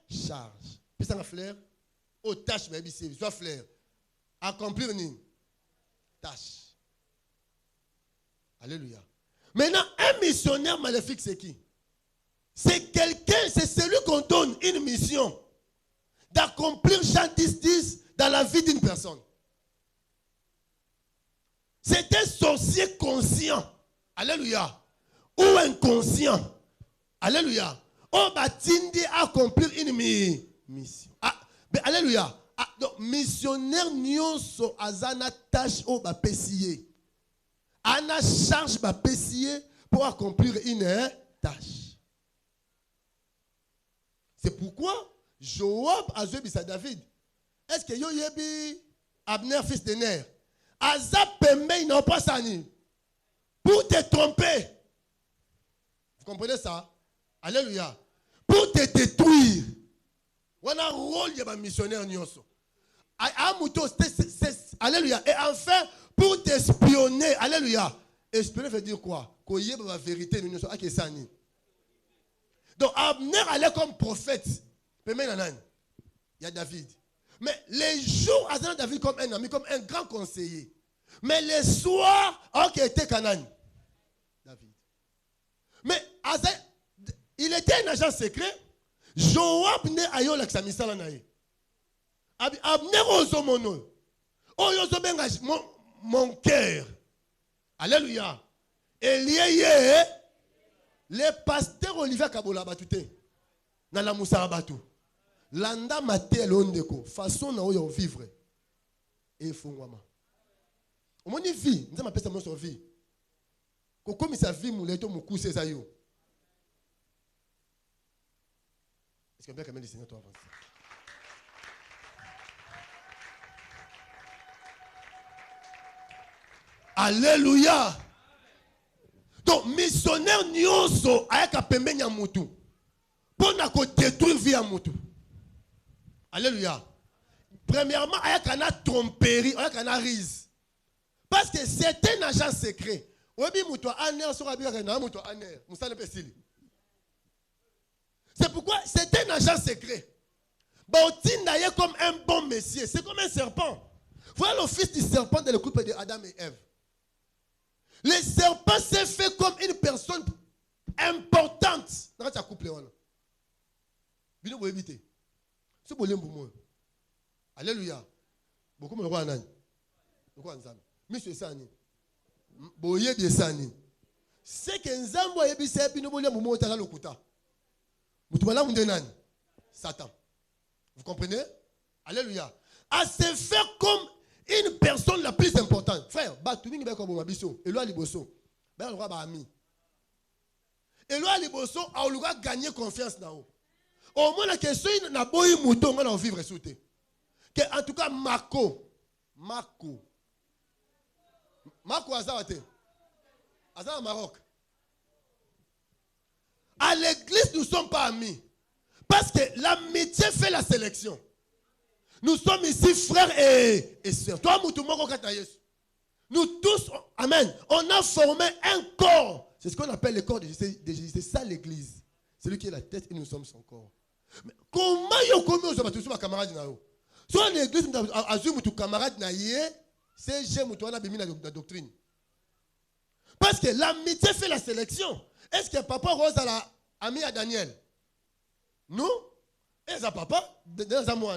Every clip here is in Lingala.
charge. Puis ça flair, aux tâches, mais soit flair. Accomplir une tâche. Alléluia. Maintenant, un missionnaire maléfique, c'est qui? C'est quelqu'un, c'est celui qu'on donne une mission d'accomplir Jean 10 dans la vie d'une personne. C'est un sorcier conscient. Alléluia. Ou inconscient. Alléluia. On va accomplir une mission. Alléluia. Donc, missionnaire nyonso azana tâche au ba pesier. Ana charge ba pesier pour accomplir une tâche. C'est pourquoi Joab a joué à David. Est-ce que yo yebi Abner fils de Ner? Azap il n'a pas sani pour te tromper. Vous comprenez ça? Alléluia. Pour te détruire. On a un rôle de missionnaire nyonso. Alléluia. Et enfin, pour t'espionner. Alléluia. Espionner veut dire quoi? Qu'on y ait la vérité. Donc, Abner allait comme prophète. Il y a David. Mais les jours, Azan David comme un ami, comme un grand conseiller. Mais les soirs, ok, était Canaan. David. Mais Azan, il était un agent secret. Joab ne ayo la ksamisala na ye. Abner ozomono. Oyozo benga mon cœur. Alléluia. Et lié les pasteurs Olivier Kabola batute. Na la Moussa Batou. Landa maté l'ondeko. Façon na oyo vivre. Et fongwama. Au moins vie, nous avons appelé ça mon vie. Comme sa vie mouleto moukou c'est ça yo. Est-ce que bien quand même le Seigneur toi avance? Alléluia. Donc missionnaire nyonso ayaka pembeni ya mutu. Pona ko détruire vie ya mutu. Alléluia. Premièrement, ayaka na tromperie, ayaka na rise. Parce que c'est un agent secret. C'est pourquoi c'est un agent secret. Comme un bon messie. C'est comme un serpent. Voilà le fils du serpent dans le couple de Adam et Ève. Le serpent s'est fait comme une personne importante dans ce couple. Alléluia. Beaucoup me voient. Monsieur Sani. Boye de Sani. C'est que Nzambo a yebise bino bolia mumo otala lokuta. Mutumala mundenani. Satan. Vous comprenez? Alléluia. À se faire comme une personne la plus importante. Frère, batuningi ba ko bomabiso. Elo aliboso. Ba le roi ba ami. Elo aliboso a oluga gagner confiance na o. Au moins la question na boyi muto ngana vivre souté. Que en tout cas Marco Azawate. Azawa Maroc. À l'église, nous ne sommes pas amis. Parce que l'amitié fait la sélection. Nous sommes ici frères et sœurs. Toi, nous tous, amen, on a formé un corps. C'est ce qu'on appelle le corps de Jésus. C'est ça l'église. C'est lui qui est la tête et nous sommes son corps. Mais comment vous avez camarade? Soit l'église, vous avez camarade, c'est j'aime la doctrine. Parce que l'amitié fait la sélection. Est-ce que papa Rose a la ami à Daniel? Non. Est-ce que papa dans un mois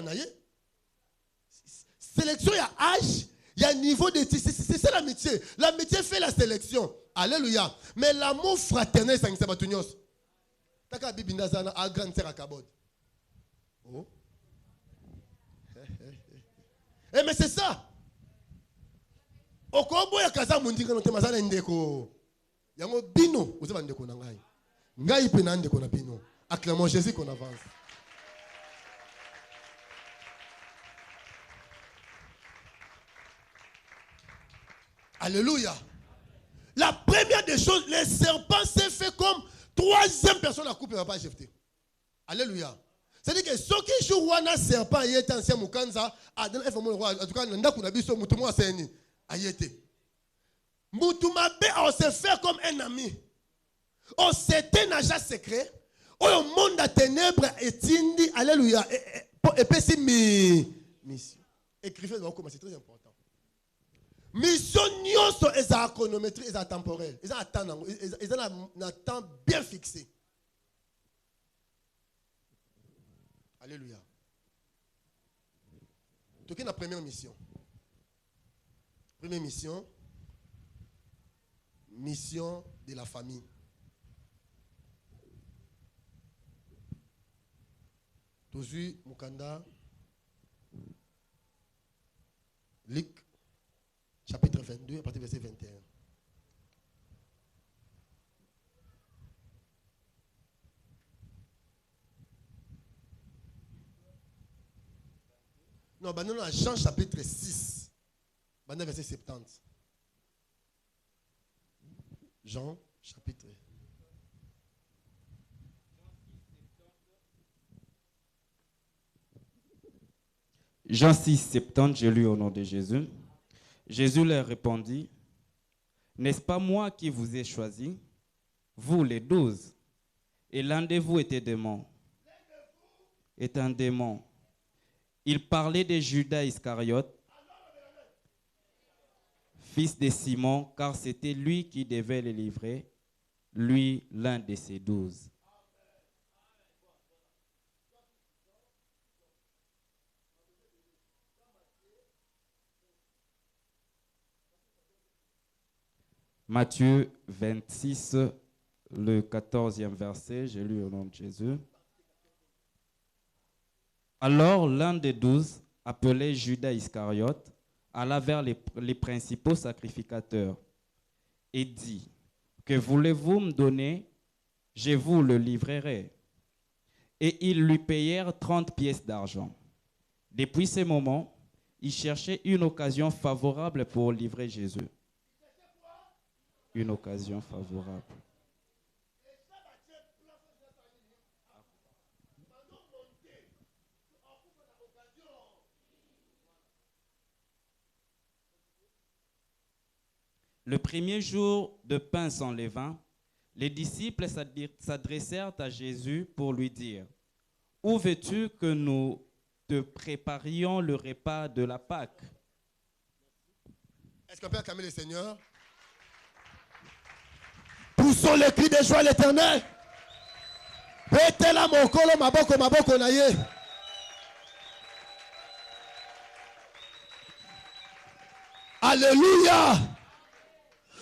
sélection, il y a âge, il y a niveau de. C'est ça l'amitié. L'amitié fait la sélection. Alléluia. Mais l'amour fraternel, c'est un sabatunios. Taka bibina zana a grand terre à Kabod. Oh. Eh mais c'est ça. Okobo ya kaza mundinga no temazana ndeko. Yango bino, vous avez ndeko na ngai. Ngai pe na ndeko na bino. Acclamons Jésus qu'on avance. Alléluia. La première des choses, le serpent s'est fait comme troisième personne à couper, il ne va pas jeter. Alléluia. C'est-à-dire que ceux qui jouent un serpent, il est ancien Mukanza, en tout cas, on s'est fait comme un ami. On s'était un agent secret. au monde de ténèbres etindi alléluia et puis si mission écrivez donc comment c'est très important mission nyonso est à chronométrie est à temporel est à temps est à temps bien fixé alléluia donc la première mission mission de la famille. Tozu Mukanda, Luc, chapitre 22, à partir du verset 21. Non, bah non, Jean chapitre 6, verset 70. Jean chapitre. Jean 6, 70, j'ai lu au nom de Jésus. Jésus leur répondit, n'est-ce pas moi qui vous ai choisi, vous les 12, et l'un de vous était démon, est un démon. Il parlait de Judas Iscariote, fils de Simon, car c'était lui qui devait le livrer, lui l'un de ses 12. Matthieu 26, le 14e verset, j'ai lu au nom de Jésus. Alors l'un des 12, appelé Judas Iscariote, alla vers les principaux sacrificateurs et dit, que voulez-vous me donner? Je vous le livrerai. Et ils lui payèrent 30 pièces d'argent. Depuis ce moment, ils cherchaient une occasion favorable pour livrer Jésus. Une occasion favorable. Le premier jour de pain sans levain, les disciples s'adressèrent à Jésus pour lui dire, « Où veux-tu que nous te préparions le repas de la Pâque ?» Est-ce qu'on peut acclamer le Seigneur? Poussons les cris de joie à l'Éternel. Alléluia.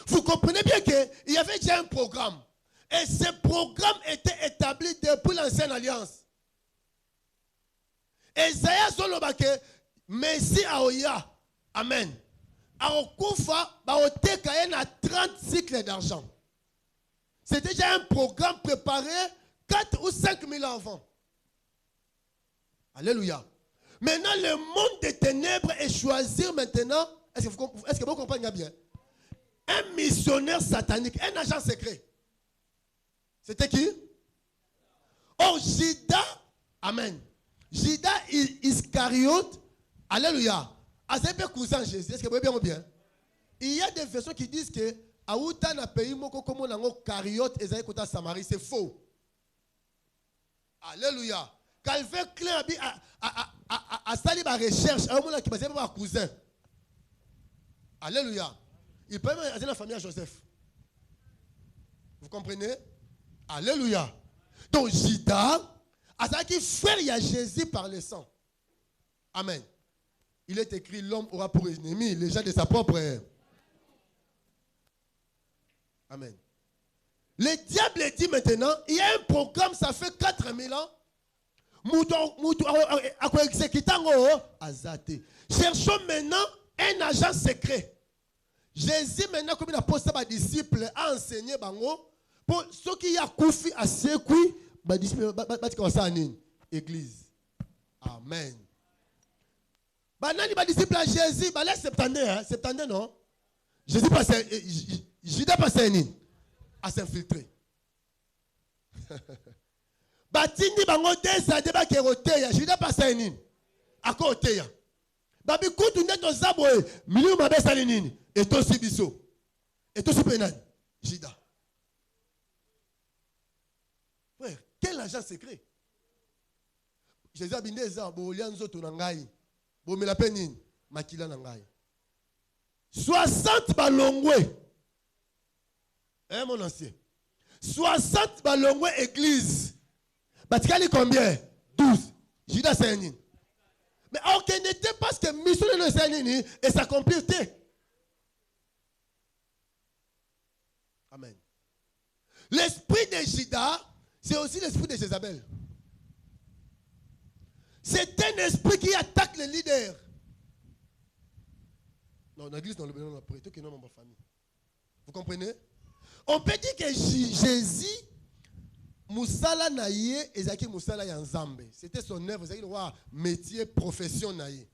Vous comprenez bien qu'il y avait déjà un programme. Et ce programme était établi depuis l'ancienne alliance. Esaïe Zolobake, Messie Aoya. Amen. Aokufa, Baoteka na 30 cycles d'argent. C'était déjà un programme préparé 4 ou 5 000 ans avant. Alléluia. Maintenant, le monde des ténèbres est choisi maintenant. Est-ce que vous comprenez bien? Un missionnaire satanique, un agent secret. C'était qui? Oh, Judas, amen. Judas Iscariote, alléluia. Azébé cousin Jésus, est-ce que vous voyez bien? Il y a des versions qui disent que Aouta na pays moko comme on a Cariote et Zaïkota Samarie, c'est faux. Alléluia. Calvin Klein a sali ma recherche, à un moment qui passait par un cousin. Alléluia. Il peut même aller la famille à Joseph. Vous comprenez? Alléluia. Donc Judas, à ça qui frère il y a Jésus par le sang. Amen. Il est écrit l'homme aura pour ennemi les gens de sa propre. Amen. Le diable dit maintenant, il y a un programme, ça fait 4000 ans. Cherchons maintenant un agent secret. Jésus maintenant, comme il a posté ses disciples, a enseigné bango pour ceux qui a koufi à sekui, les disciples église. Amen. Banani ba disciple à Jésus, ba les 70 non. Jésus passe Judas passe à s'infiltrer. Batindi bango desa de ba keroteya, Judas passe à côté. Babi kutu neto zabo milieu mabesa nini et to sibiso. Et to sipenan Judas. Quel agent secret? Jésus a dit, Bolianzo Tonangai, Bomelapenin, Makila Nangai. 60 balongwe. Hein, mon ancien? 60 balongwe église. Batikali combien? 12. Judas Saint-Nin. Mais aucun n'était parce que mission de Saint-Nin et sa complété. Amen. L'esprit de Judas, c'est aussi l'esprit de Jézabel. C'est un esprit qui attaque les leaders. Non, dans l'église, dans le bénin, on a prêté que non, ma famille. Vous comprenez? On peut dire que Jésus, Moussala Naye, Ezaki Moussala Yanzambe. C'était son œuvre, c'est un métier, profession Naye.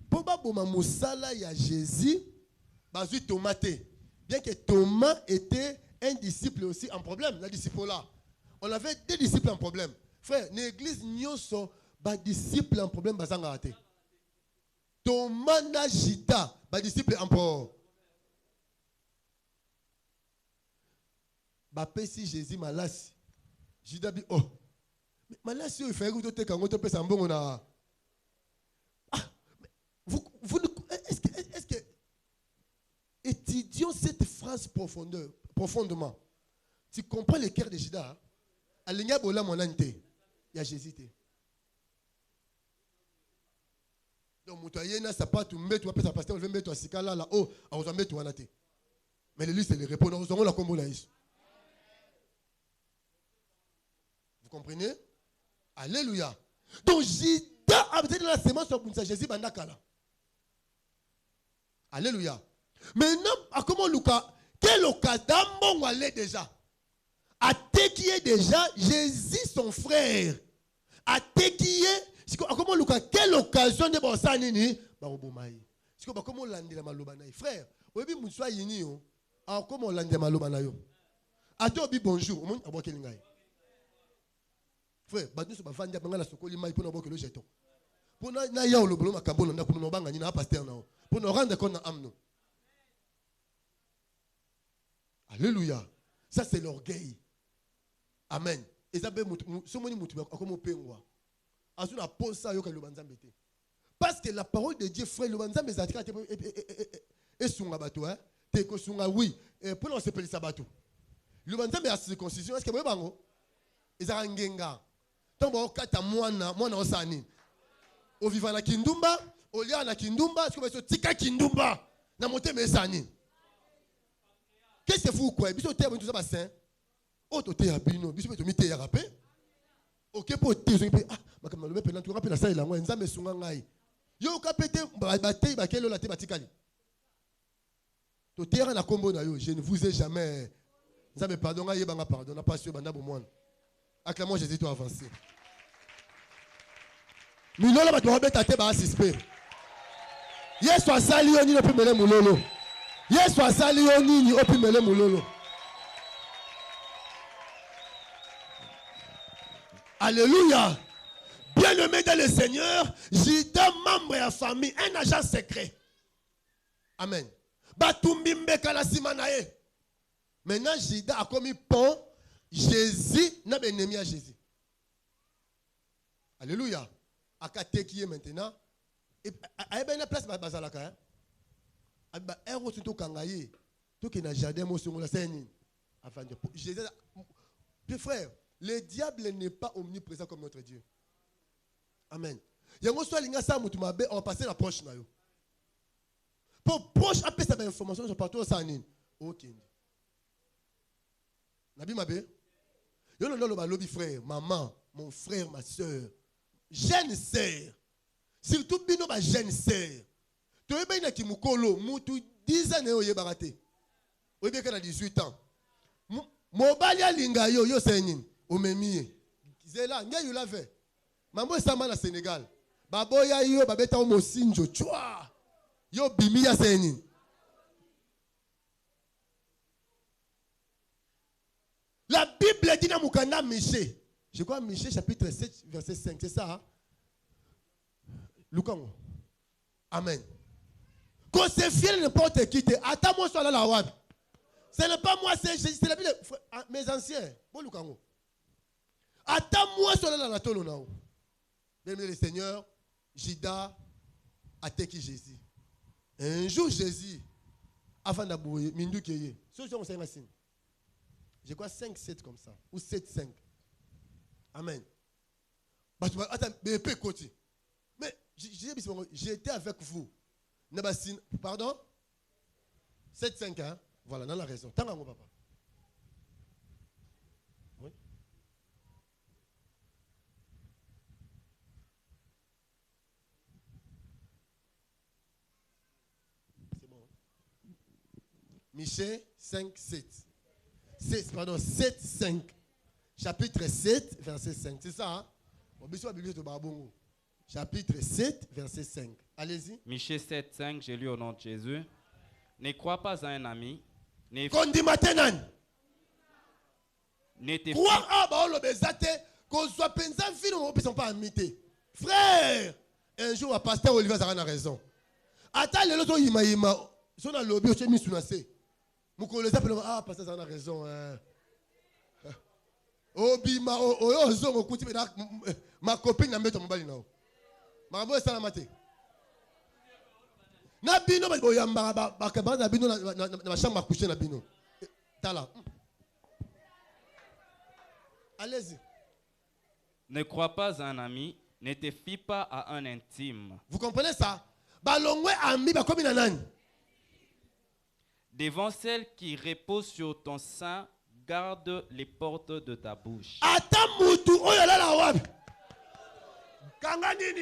Pour Moussala ya Jésus, Bazu Tomate. Bien que Thomas était un disciple aussi en problème, la disciple là. On avait deux disciples en problème. Frère, l'église n'y sont pas disciples en problème, Bazangate. Thomas Najita, pas disciple en problème. Si Jésus malasi. Judas dit, oh, mais malasi, il fait que tu as fait un bon. Est-ce que étudions cette phrase profondément. Tu comprends le cœur de Judas? Alinya bola monante. Il y a Jésus. Donc, Moutayena, ça pas tout mettre, tu vas passer pasteur, on va mettre à Sikala là-haut, on va mettre à Nate. Mais lui, c'est le répondre. Nous avons la combo là. Vous comprenez? Alléluia. Donc, Judas a besoin de la sémence sur Jésus Bandakala. Alléluia. Maintenant, à comment Lucas, quel occasion on allait déjà? À qui est déjà Jésus son frère. À qui est, comment Lucas, quelle occasion de Bossanini? Barobomaï. Comment on l'a dit la malobanaï? Frère, vous avez dit, soit yini, alors comment on l'a dit la malobanaï? A toi, bonjour, au monde, à boire quel ngaï? Frère, badou sur ma femme, diable, la sokoli maï pour n'avoir que le jeton. Pour n'a y'a le boulot, ma cabole, on a pour nous banga, ni n'a pas pasteur, pour nous rendre compte à âme. Alléluia. Ça, c'est l'orgueil. Amen. Et ça, parce que la parole de Dieu, frère, le banzam est attaqué et sunga bateau, hein. T'es que sunga, oui. Pour nous, on s'appelle ça bateau. Le banzam est à circoncision. Est-ce que vous avez bango? Ils ont un genga. Tant que kata moana osani. Au vivant na kindumba, au lia na kindumba, est-ce que vous avez tika kindumba? Na monte me sani. Qu'est-ce que vous quoi? Biso te tout ça bassin. Oh to te abino, biso to mi te ya rapé. OK pour te zo ah, makama le pendant tu rappelles ça il a moi nzambe sunga ngai. Yo ka pété baté ba kelo la te batikali. To te na kombo na yo, je ne vous ai jamais nzambe pardon ngai banga pardon, na pas sur banda bomwana. Acclamons Jésus toi avancer. Milolo ba to robeta te ba asispe. Yesu asali yo ni no pemele mulolo. Yesu asali yo nini opimele mulolo. Alléluia. Bien-aimé dans le Seigneur, Judas, membre de la famille, un agent secret. Amen. Batumbi mbeka sima nae. Maintenant, Judas a commis pont. Jésus n'a pas ennemi à Jésus. Alléluia. Akate qui est maintenant. Et il y a une place bazalaka. Héros surtout kangaye. Tout qui n'a jardin mo sur la scène. Afin de Jésus. Puis frère, le diable n'est pas omniprésent comme notre Dieu. Amen. Yango soit linga sa mutu mabe on va passer la proche na yo. Pour proche après ça information sur partout ça nini. OK. Nabi mabe. Yo non le balobi frère, maman, mon frère, ma soeur, jeune sœur. Surtout bino ba jeune sœur. Tu es bien qui mukolo, mutu 10 ans yo yebarate. Ou bien kana 18 ans. Mobali alinga yo senyin, omemi. Zela nge you lave. Mambo sama na Sénégal. Baboya yo babeta o mosinjo chwa. Yo bimi ya senyin. La Bible dit dans Mukanda Michée. Je crois Michée chapitre 7 verset 5, c'est ça. Hein? Lukango. Amen. Quand c'est fier n'importe qui, attends-moi sur la wab. Ce n'est pas moi, c'est la Bible. Mes anciens, bon Lukango. Attends-moi sur la tolo nao. Bien le Seigneur, Jida a teki Jésus. Un jour Jésus, avant d'abouiller, Mindou Keye. Je crois 5-7 comme ça. Ou 7-5. Amen. Attends, mais j'étais avec vous. Pardon? 7-5, hein? Voilà, dans la raison. Tant à mon papa. Oui. C'est bon. Michée 5-7. 7-5. Chapitre 7, verset 5. C'est ça, hein? Chapitre 7, verset 5. Allez-y. Michée 7-5, j'ai lu au nom de Jésus. Ne crois pas à un ami. Ne te crois à qu'on soit pensé film ne sont pas amité. Frère, un jour, le pasteur Olivier a raison. Attends, les autres, ils sont dans le lobby, ils sont mis sous la C. Ah, pasteur a raison. Ma copine n'a pas de mobile. Ma copine est maté. Na bino ba boyamba ba na bino na chambre à coucher na bino. Tala. Allez-y. Ne crois pas à un ami, ne te fie pas à un intime. Vous comprenez ça? Balongwe ami ba komi na nani? Devant celle qui repose sur ton sein, garde les portes de ta bouche. Ata mutu oyo la wapi? Kanga nini?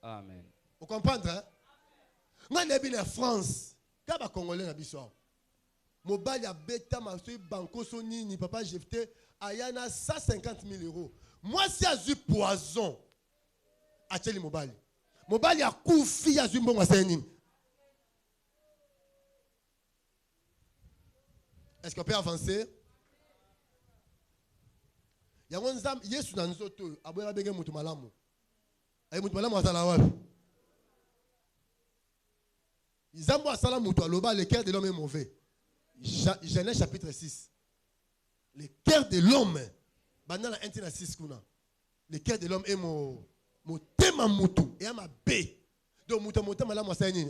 Amen. Vous comprenez? Hein? Moi, je suis en France. Quand je suis Congolais, je suis mobile ya beta masoi banco sonini papa jeté ayana 150 000 euros. Moi si azu poison acheli mobile. Mobile ya kufi azu mbongo senini. Est-ce qu'on peut avancer? Yango nzam Yesu na nzoto aboya benge mutu malamu. Ay mutu malamu asala wapi? Nzambo asala mutu aloba le cœur de l'homme est mauvais. Genèse chapitre 6. Le cœur de l'homme, le cœur de l'homme est mon thème moutou et ma bé. Donc moutou madame enseigne.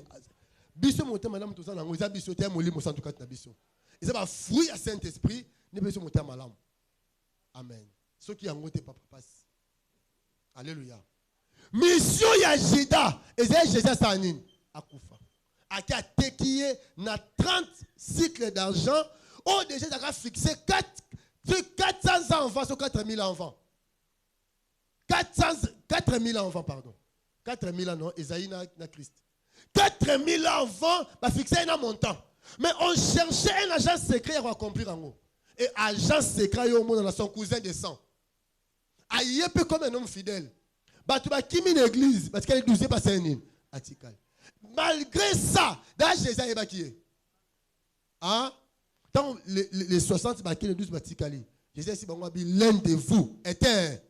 Biso moutou madame tout ça na ngoza biso te moli mo 104 na biso. Et ça va fruit à Saint-Esprit, ne biso moutou malam. Amen. Ce qui a ngoté papa passe. Alléluia. Mission ya Jida, et c'est Jésus sanin akufa. Aki a tekié na 30 cycles d'argent. Oh, déjà, il a fixé 400 enfants sur 4000 enfants. 4000 enfants, pardon. 4000 ans, non, Esaïe na Christ. 4000 enfants, va fixer un montant. Mais on cherchait un agent secret à accomplir en haut. Et agent secret, dans son cousin de sang. Aïe, peu comme un homme fidèle. Bah, tu vas qui une église, parce qu'elle est 12e passée à une Atikal. Malgré ça, dans Jésus est baquillé. Hein? Dans les 60 baquillés, les 12 batikali. Jésus dit, l'un de vous était.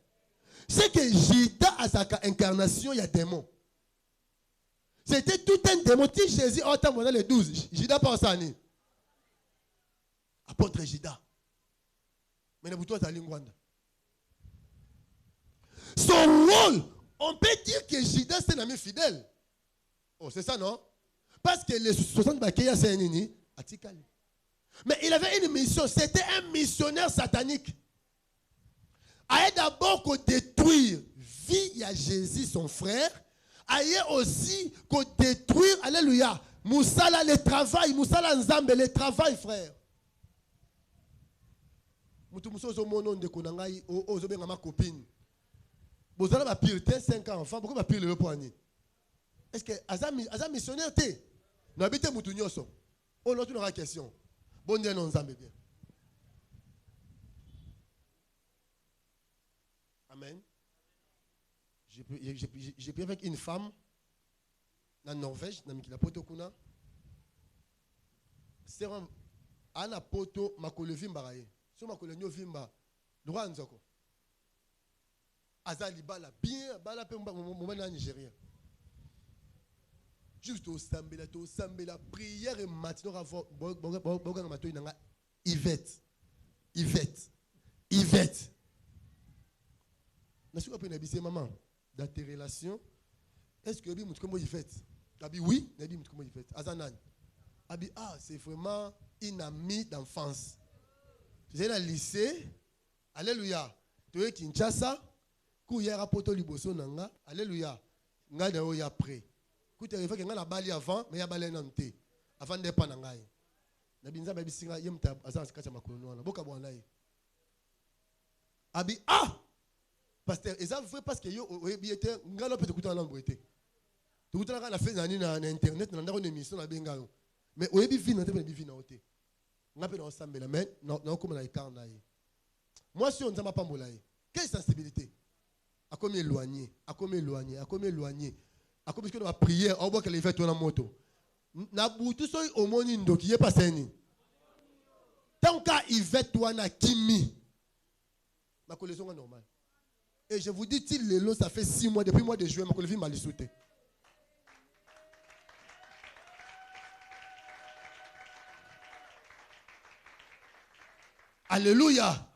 C'est que Jida à sa incarnation, il y a des démons. C'était tout un démon. Si Jésus a entendu les 12, Jida pense à lui. Apôtre Jida. Mais ne toi, son rôle, on peut dire que Jida c'est un ami fidèle. Oh, c'est ça, non? Parce que les 60 bakéya, c'est un nini, atikali. Mais il avait une mission, c'était un missionnaire satanique. Aïe d'abord qu'on détruire vie à Jésus, son frère. Aïe aussi qu'on détruire, alléluia, Moussala le travail, Moussala Nzambe le travail, frère. Moutou Mousso Zomono de Konangaï, Ozobenga ma copine. Vous avez pire 5 enfants, pourquoi pire le poignet? Est-ce que Azam missionnaire t'es? Nous habitons Moutounioso. Oh, l'autre aura question. Bon Dieu, non, Zambé bien. Amen. J'ai pris avec une femme dans la Norvège, dans la Potokuna. C'est un poto, ma colevimba. Si ma colevimba, droit en Zoko. Azali bala bien, bala pe mon Nigérien. Juste au Sambela, prière et matin, Yvette. Yvette. Yvette. Je suis pas maman. Dans tes relations, est-ce que tu comme Yvette? Abi oui, tu comme Yvette. Azanan. Abi c'est vraiment une amie d'enfance. Tu es dans le lycée. Alléluia. Tu es Kinshasa. Kou ya rapoto liboso nanga. Alléluia. Nga na ya prêt. Kou tu arrivé que nga na bali avant, mais ya bali na nté. Avant de pas nanga. Na binza ba bisinga yemta azansi kacha makolo na boka bwana ye. Abi pasteur, ça vrai parce que yo était ngalo peut écouter en langue été. Tu écoutes la fait na internet na ndako émission na benga yo. Mais oyebi vie na te bi vie na oté. Ngape na osambela mais na comme na écart na ye. Moi si on nzamba pambola ye. Quelle sensibilité? A comme éloigné, a comme éloigné, a comme éloigné. A comme que na prière, on voit que les fait na moto. Na butu so o moni ndoki ye paseni. Tant qu'à Yvette toi na kimi. Ma collection est normale. Et je vous dis, ça fait 6 mois, depuis le mois de juin, ma collection m'a sauté. Alléluia.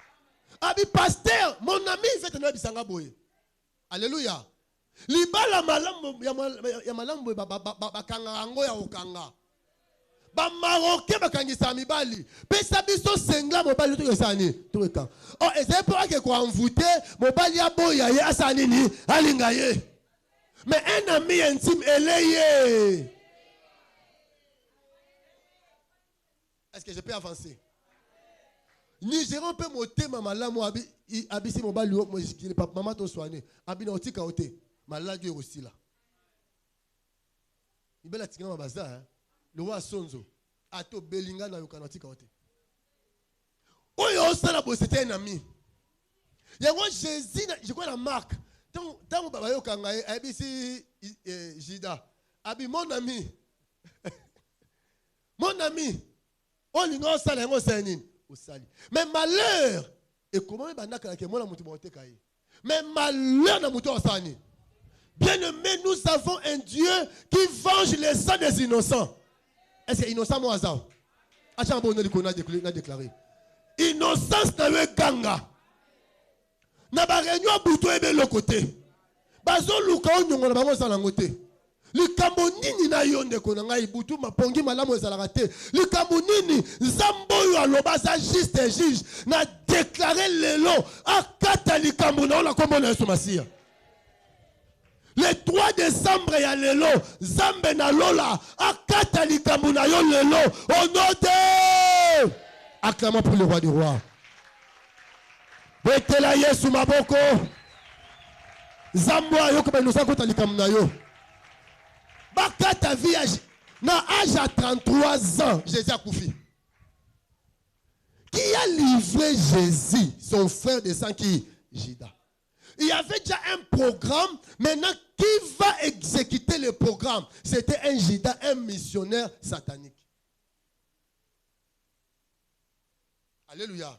Abi pasteur, mon ami, il fait un bisanga boy. Alléluia. Libala malambo ya malambo ba kanga ango ya okanga. Ba marocain bakangisa mibali pesa biso sengla mobali to yosani to ka et c'est pour que ko envoûter mobali ya boya ye asani ni alinga ye mais un ami intime eleye. Est-ce que je peux avancer? Nigérian peut monter mama la mo abi si mobali mo je pas maman to soigner abi na otika ote malade aussi là ibela tingana mabaza le roi Sonzo ato belinga na yokanatika ote oyo sala bo c'était un ami yango Jésus je crois la marque tant baba yokanga abisi Jida abi mon ami mon ami on lingo sala yango sani osali mais malheur et comment banaka ke mona mutu bote kai mais malheur na mutu osani. Bien-aimé, nous avons un Dieu qui venge les sangs des innocents. Est-ce que innocent moi ça? Achambo n'a déclaré. Innocence na we ganga. Na ba réunion buto ebe le côté. Bazo luka onyongo na bango sala ngote. Likambo nini na yonde ko na ngai butu mapongi malamu ezalaka te. Likambo nini nzambo yo aloba za juste juge na déclarer lelo akata likambo na ola kombo na Yesu Masia. Le 3 décembre, il y a lelo. Zambe na lola. Akata likambu na yo lelo. Au nom de... Acclamons pour le roi du roi. Betela Yesu maboko. Zambo ayo kaba inosa kota likambu na yo. Bakata vie na âge à 33 ans, Jésus a koufi. Qui a livré Jésus, son frère de sang qui Jida. Il y avait déjà un programme. Maintenant, qui va exécuter le programme? C'était un Jida, un missionnaire satanique. Alléluia.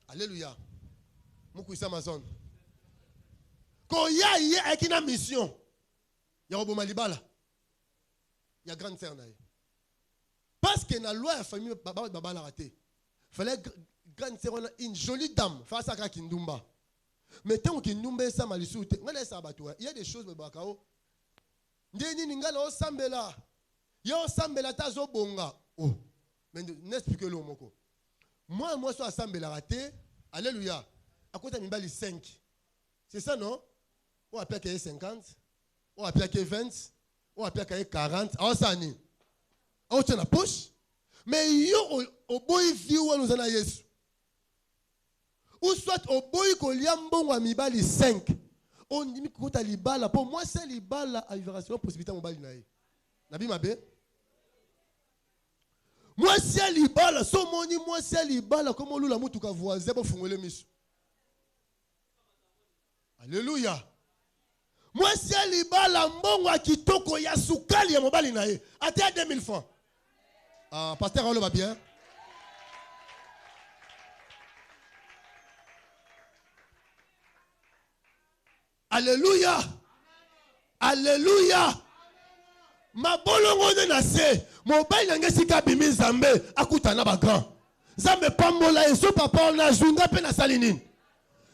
Alléluia. Moukoui Amazon. Quand il y a une mission, il y a Malibala. Il y a grande sœur. Parce que dans la loi, la famille Baba l'a raté. Il fallait une jolie dame face à Kindumba. Mais tant que Kindumba est malisou, il y a des choses de Bakao. Ndeni ningala o sambela. Yo sambela tazo bonga. Oh. Mais n'explique le moko. Moi je suis sambela raté. Alléluia. À côté de Mimbali 5. C'est ça non? On appelle qu'il y a 50. On appelle qu'il y a 20. On appelle qu'il y a 40. Ah ça ni. On tient la poche. Mais yo au boy viou nous en a Yesu. Ou soit au boy ko liambon wa mibali 5. On dit que tu libala pour moi c'est libala à vibration possibilité mon bali nae. Nabi mabe. Moi c'est libala so moni moi c'est libala comme lula mutuka voisin pour fungole misu. Alléluia. Moi c'est libala mbongo kitoko ya sukali ya mobali nae. Ate 2000 francs. Ah pasteur on le va bien. Alléluia. Alléluia. ma bolongo ne na se mobali nange sika bimi nzambe akutana ba grand nzambe pambola eso papa na zunga pe na salinine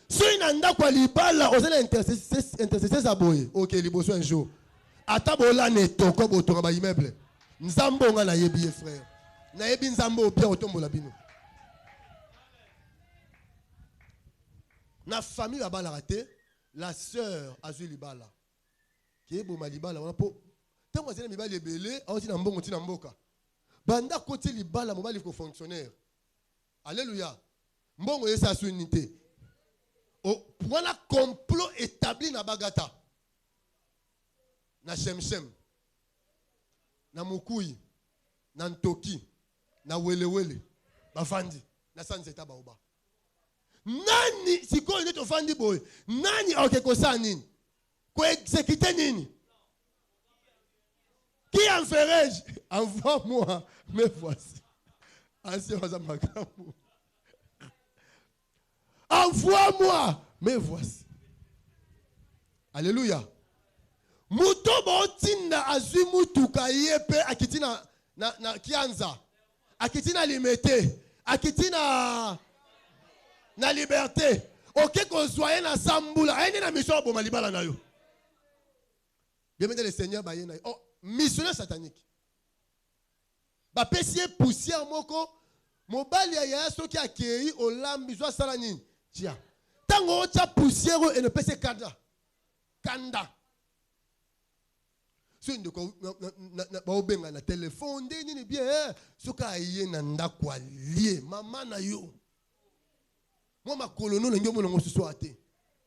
so ina ndako libala ozela intercesseur za boye OK liboso un jour ata bola ne toko botonga ba immeuble nzambe nga na yebi frère na yebi nzambe o bien otombola bino na famille ba bala raté la sœur azui libala qui est boma libala on po tango zela mibali ebele awoti na mbongo tina mboka banda côté libala mobali ko fonctionnaire alléluia mbongo yesa sunité voilà complot établi na bagata na shemshem na mukui na ntoki na welewele bafandi na sanzeta baoba nani sikoyo nito fandi boy nani akekosa nini ko exécuter nini qui en ferai-je envoie-moi me voici ancien mazamakamu envoie-moi me voici alléluia muto botinda azui mutuka yepe akitina na kianza akitina limete akitina na liberté OK kozwaye na sambula ayene na mission boma libala na yo bien le Seigneur ba yena oh missionnaire satanique ba pesier poussière moko mobali ya soki akei olambi zwa sala nini tia tango tia poussière et ne pese kanda so ndeko ba obenga na téléphone nini bien soka aye na ndako alie mama na yo moi ma colono ngi mo ngo susu ate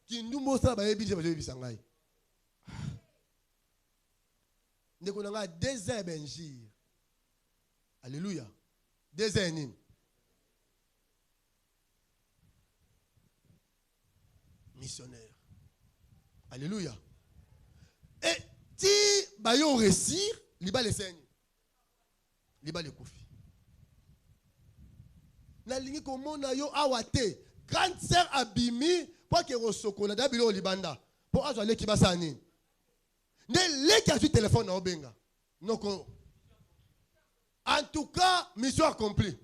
kindumbo sa ba yebi je ba yebi sangai ndeko nanga désert benjir alléluia désert nini missionnaire alléluia et ti ba yo réussir liba le seigne liba le kofi na lingi komona yo awate grande sœur abimi pour que rosokola dabilo libanda pour azo le kibasa nini ne leki a su téléphone na obenga noko en tout cas mission accomplie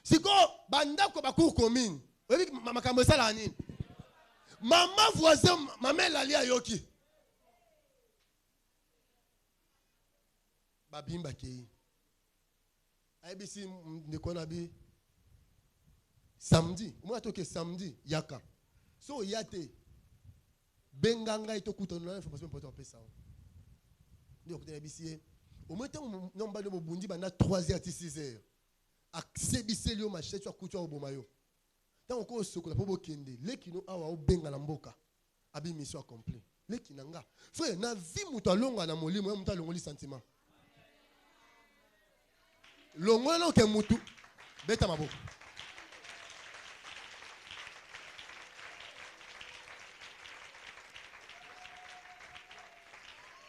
siko banda ko bakour commune obi makambo sala nini mama voisin mama lali ayoki babimba ke ABC ndeko na bi samedi moi toke samedi yaka so yate benganga ito kutana information important pesa ndio kutana ABC au moins tant nomba de bobundi bana 3h à 6h accès lio machete kwa kutua obomayo tant ko sokola po bokende lekino awa obenga na mboka abi mission accomplie lekinanga frère na vie muto alonga na molimo muto alongoli sentiment longola ke mutu beta maboko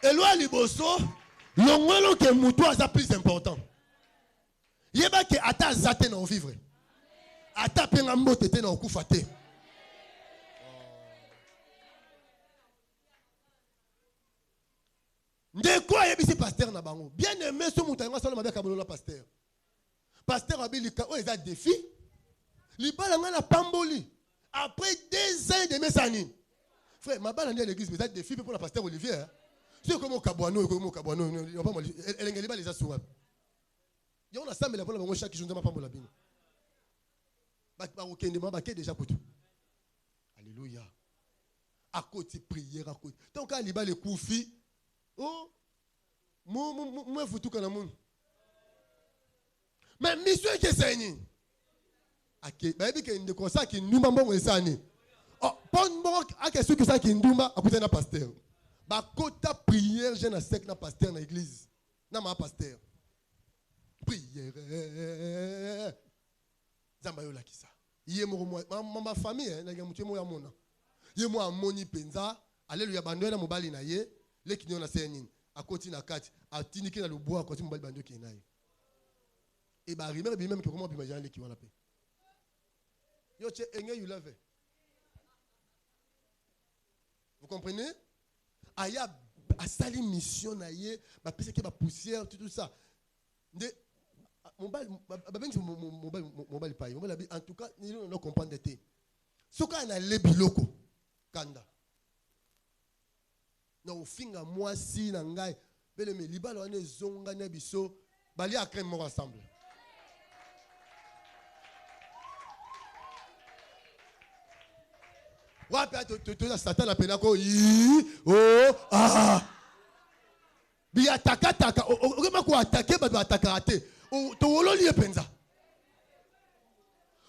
eloi liboso longolo ke mutu asa plus important yeba ke ata zate na vivre ata penga mbote te na okufa te ndeko ayebisi pasteur na bango bien aimé so mutu nga solo mabeka bolola pasteur abilika o eza défi libala nga na pamboli après 2 ans de mesani frère mabala ndi l'église eza défi pour la pasteur Olivier hein? C'est comme au Kabouano, comme au Kabouano, il va pas mal. Elle n'engage pas les assouvés. Il y a un assemblée là pour la chaque jour de ma femme la bine. Bah au Kenya, bah déjà pour tout. Alléluia. À côté prière à côté. Donc quand il va les koufi, oh, moi vous tout quand même. Mais mission qui est saine. Ok, bah il dit qu'il ne consacre qu'il nous m'en bon saine. Oh, bon bon, à qu'est-ce que ça qui nous m'a à côté d'un pasteur. Ba kota prière jeune sec na pasteur na église na ma pasteur prière zamba yo la kisa yé mo ma famille na mutu mo ya mona yé mo amoni penza alléluia bando na mobali na ye le kinyo na senini akoti na kati atiniki na loboa akoti mobali bando ki na ye et ba rimer bi même que comment imaginer le ki wana pe yo che enge you love vous comprenez aya a sali mission na ye, ba pesa ke ba poussière tout ça. De mon bal paye. En tout cas, nous ne comprenons pas. Soka na le biloko kanda. Na ofinga mwasi na ngai bele me libalo ane zonga na biso bali a crème ensemble. Wapi to Satan apena ko bi ataka okema ko attaquer ba attaquer ate to wololi epenza.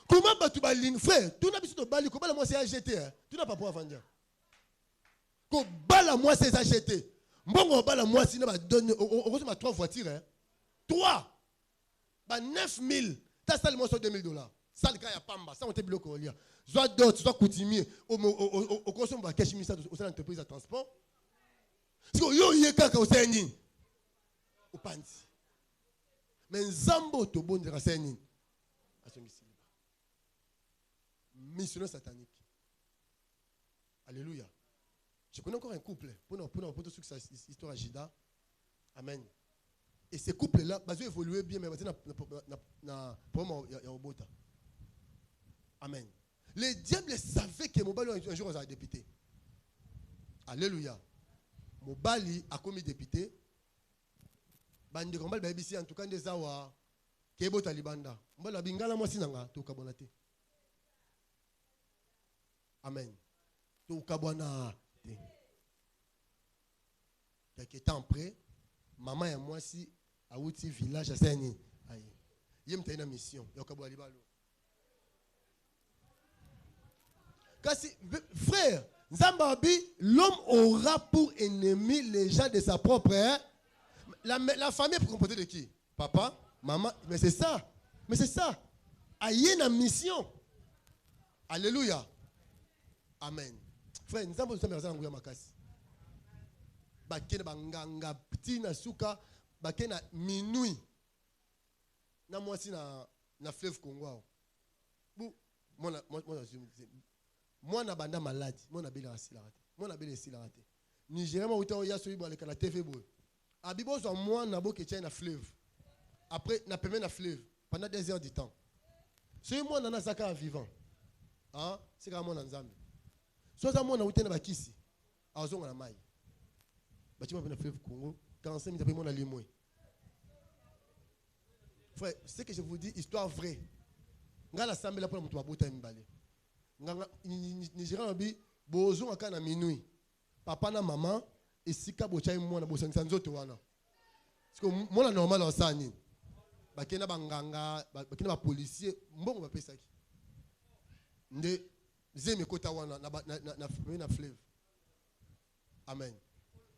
Comment batu ba ligne frère, tu n'as biso to bali ko bala moi c'est AGT, tu n'as pas pour vendre. Ko bala moi c'est AGT. Mbongo bala moi si na ba donne on ma 3 voitures hein. 3 ba 9000, ta salle moi sur $2000. Ça le cas ya pamba, ça on te bloqué au lia. Soit d'autres, soit coutumier au consomme ba cash ministère au sein d'entreprise de transport. Parce que yo yeka au sein au panti. Mais Zambo to bon de raseni. Missionnaire satanique. Alléluia. Je connais encore un couple pour tout cette histoire à Jida. Amen. Et ces couples-là, ils ont évolué bien, mais ils ont un amen. Les diables savaient que Mobali un jour sera député. Alléluia. Mobali a commis député. Bande kombal ba bisi en tout cas des awa kebo talibanda. Mbala bingala mo sinanga to kabonate. Amen. To kabona te. Quelques temps après, maman et moi si a outi village à Saint-Denis. Aïe. Yem ta une mission. Yo kabo alibalo. Kasi frère, Zambabi, l'homme aura pour ennemi les gens de sa propre. Hein? La famille est composée de qui? Papa, maman, mais c'est ça. Mais c'est ça. Aïe na mission. Alléluia. Amen. Frère, nous avons besoin de makasi. Bakena banganga petit na suka, bakena minuit. Na moi si na fleuve Congo. Moi na banda malade, moi na bela silarate. Moi na bela silarate. Nigeria mo uta ya so ibo aleka na TV boy. Abibo so moi na bo ke na fleuve. Après na pemé na fleuve pendant 2 heures de temps. Ce moi na saka vivant. Hein? C'est comme moi na Nzambe. So za moi na uta na bakisi. Azonga na mai. Bati moi na fleuve Congo, 45 minutes après moi na limoi. Frère, c'est que je vous dis histoire vraie. Ngala sambe la pour mutu abota mbale. Nganga Nigeria bi bozo aka na minuit. Papa na maman esika bochai mwana bosangisa nzoto wana. Parce que mwana normal osani. Bakena banganga, bakena ba policier mbongo ba pesaki. Nde zemi kota wana na fleuve. Amen.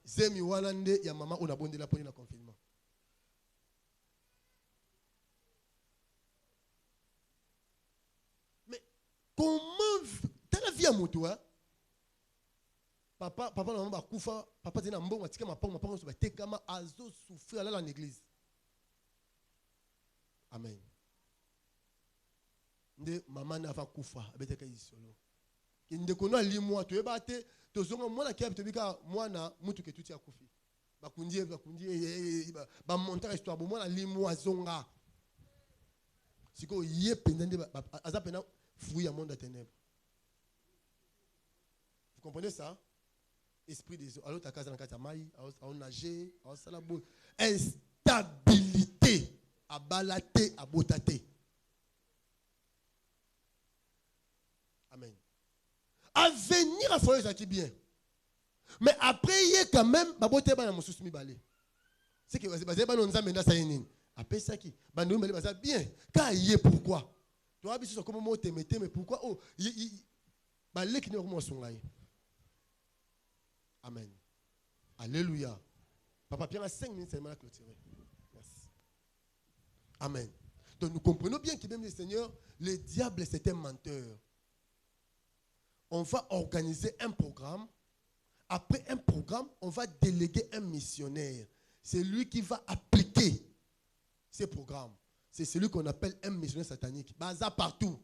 Zemi wana nde ya mama ona bondela poni na confinement. Comment t'as la vie à mon toit? Papa na maman bakufa, papa tena mbongo atika mapango so batekama azo souffrir là en église. Amen. Nde maman na va kufa abeteka isolo. Kinde kono ali moi to ebate to zonga mwana ki abito bika mwana mutu ke tuti akufi. Bakundi ba monter histoire bo mwana ali moi zonga. Siko ye pendande azapena fouille à monde de ténèbres. Vous comprenez ça? Esprit des eaux. Alors, tu as casé dans la maille, à nager, à salabo. Instabilité, à balater, à botater. Amen. À venir à faire ça qui bien. Mais après, il y a quand même, babote ba na mususu mi balé. C'est que basé ba non nzambe na sayinin. Après ça qui, ba nous balé ça bien. Car il est pourquoi? Tu as vu sur comment te mettre, mais pourquoi? Oh, balé qui ne comment songaï. Amen. Alléluia. Papa Pierre a 5 minutes seulement à clôturer. Merci. Amen. Donc nous comprenons bien que même le Seigneur, le diable c'est un menteur. On va organiser un programme. Après un programme, on va déléguer un missionnaire. C'est lui qui va appliquer ces programmes. C'est celui qu'on appelle un missionnaire satanique. Baza partout.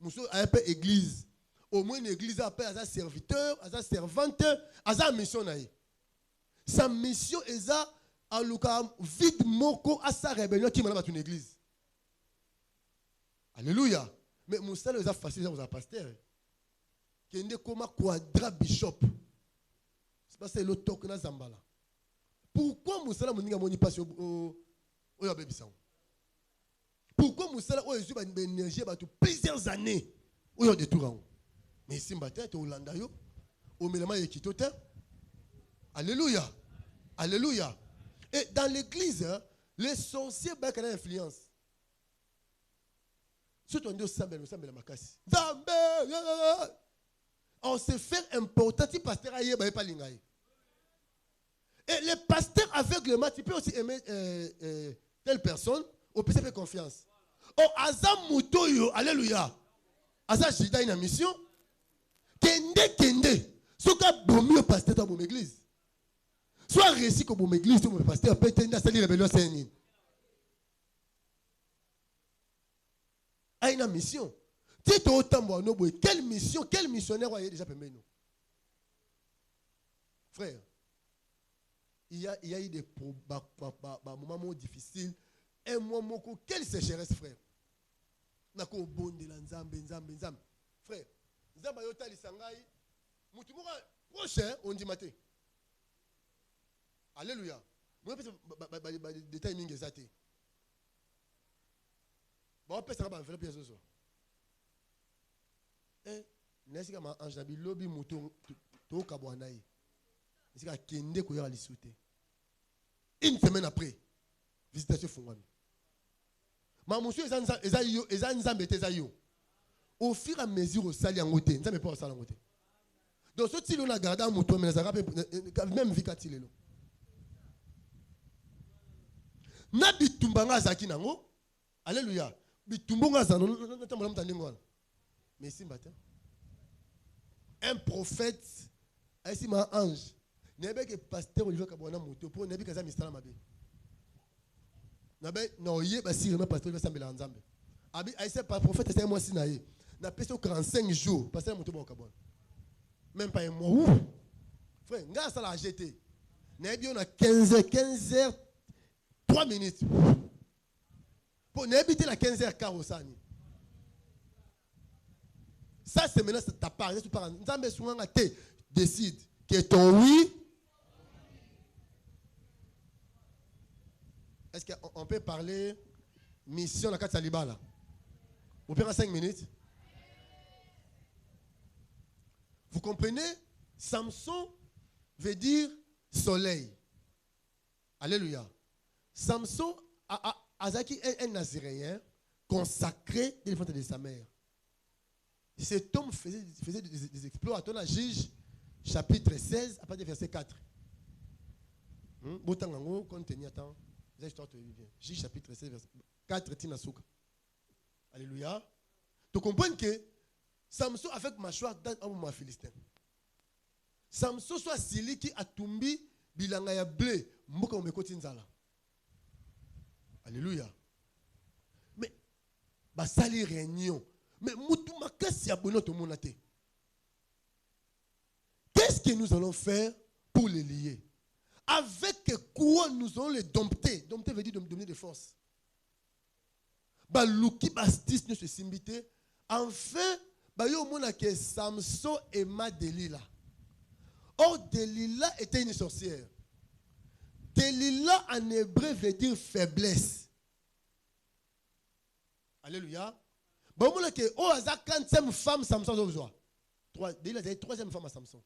Mousso a un peu église. au moins une église appelle à sa serviteur, à sa servante, à sa mission. Sa mission est à l'ouka vide moko à sa rébellion qui m'a une église. Alléluia. Mais Moussa les a facile aux pasteurs. Qui est comme quadra bishop. C'est parce que le toque na zambala. Pourquoi Moussa la moni passe au Yabebissan? Pourquoi Moussa la oyezu ba énergie ba plusieurs années au yo de tout. Mais ici matin tu Hollanda yo au Melema Ekitote. Alléluia. Alléluia. Et dans l'église, les sorciers ont une influence. Surtout on dit Sambe la makasi. Zambe. On se fait important si pasteur aille ba pas lingaï. Et les pasteurs aveuglement, tu peux aussi aimer telle personne, on peut se faire confiance. Oh, Azam Moutoyo, alléluia. Azam Jida une mission. Kende. Ce qu'a bomi au pasteur dans mon église. Soit réussi comme mon église, mon pasteur peut être dans la rébellion sénine. A une mission. Si tu as autant de quelle mission, quel missionnaire a déjà permis nous? Frère. Il y a eu des moments difficiles. Un moment, quelle sécheresse, frère. Nako bonde la nzambe. Frère, nzamba yota lisangai. Mutumura prochain, on dit maté. Alléluia. Moi, je vais détailler mingi zate. Bon, après, ça va faire pièce ce soir. N'est-ce pas ma ange nabi lobby mouton to kabwanaï. N'est-ce pas kende koya li souté. Une semaine après, visitation fongami. Ma monsieur eza nzambe te yo. Au fur et à mesure au sali en côté, nzambe pas au sali en côté. Donc ce tí on a gardé mouton mais ça rappelle même vikati lelo. Na bitumbanga zaki nango. Alléluia. Bitumbanga za no tambola mutandingo wana. Mais si matin un prophète ici ma ange n'ebe que pasteur Olivier Kabwana moto pour n'ebe kaza mistala mabe. Nabe no yé ba si vraiment pasteur Olivier Sambela nzambe. Abi ici pas prophète c'est moi si naé. Na peso 45 jours pasteur moto ba Kabwana. Même pas un mois. Frère, nga ça l'a jeté. N'ebe on a 15h 3 minutes. Pour n'ebe la 15h carosani. Ça, c'est maintenant ta part. Nzambe souvent te décide que ton oui. Est-ce qu'on peut parler mission dans 4 salibas là? On peut en 5 minutes? Vous comprenez? Samson veut dire soleil. Alléluia. Samson Azaki est un Naziréen consacré dès le ventre de sa mère. Cet homme faisait des exploits. Attends la Juge, chapitre 16, à partir du verset 4. Juge, chapitre 16, verset 4, Tinasuka. Alléluia. Tu comprends que Samson avec mâchoire dans un philistin. Samson soit celui qui a tombé bilanga ya blé, mboka omekoti nzala. Alléluia. Mais basali réunion. Mais qu'est-ce que nous allons faire pour les lier? Avec quoi nous allons les dompter? Dompter veut dire donner de force. Balouki bastis ne se simbité. Enfin, bayo mona que Samson aima Delilah. Or Delilah était une sorcière. Delilah en hébreu veut dire faiblesse. Alléluia. Bon, on a que oh, la 40e femme Samson besoin. Delilah est la 3e femme à Samson.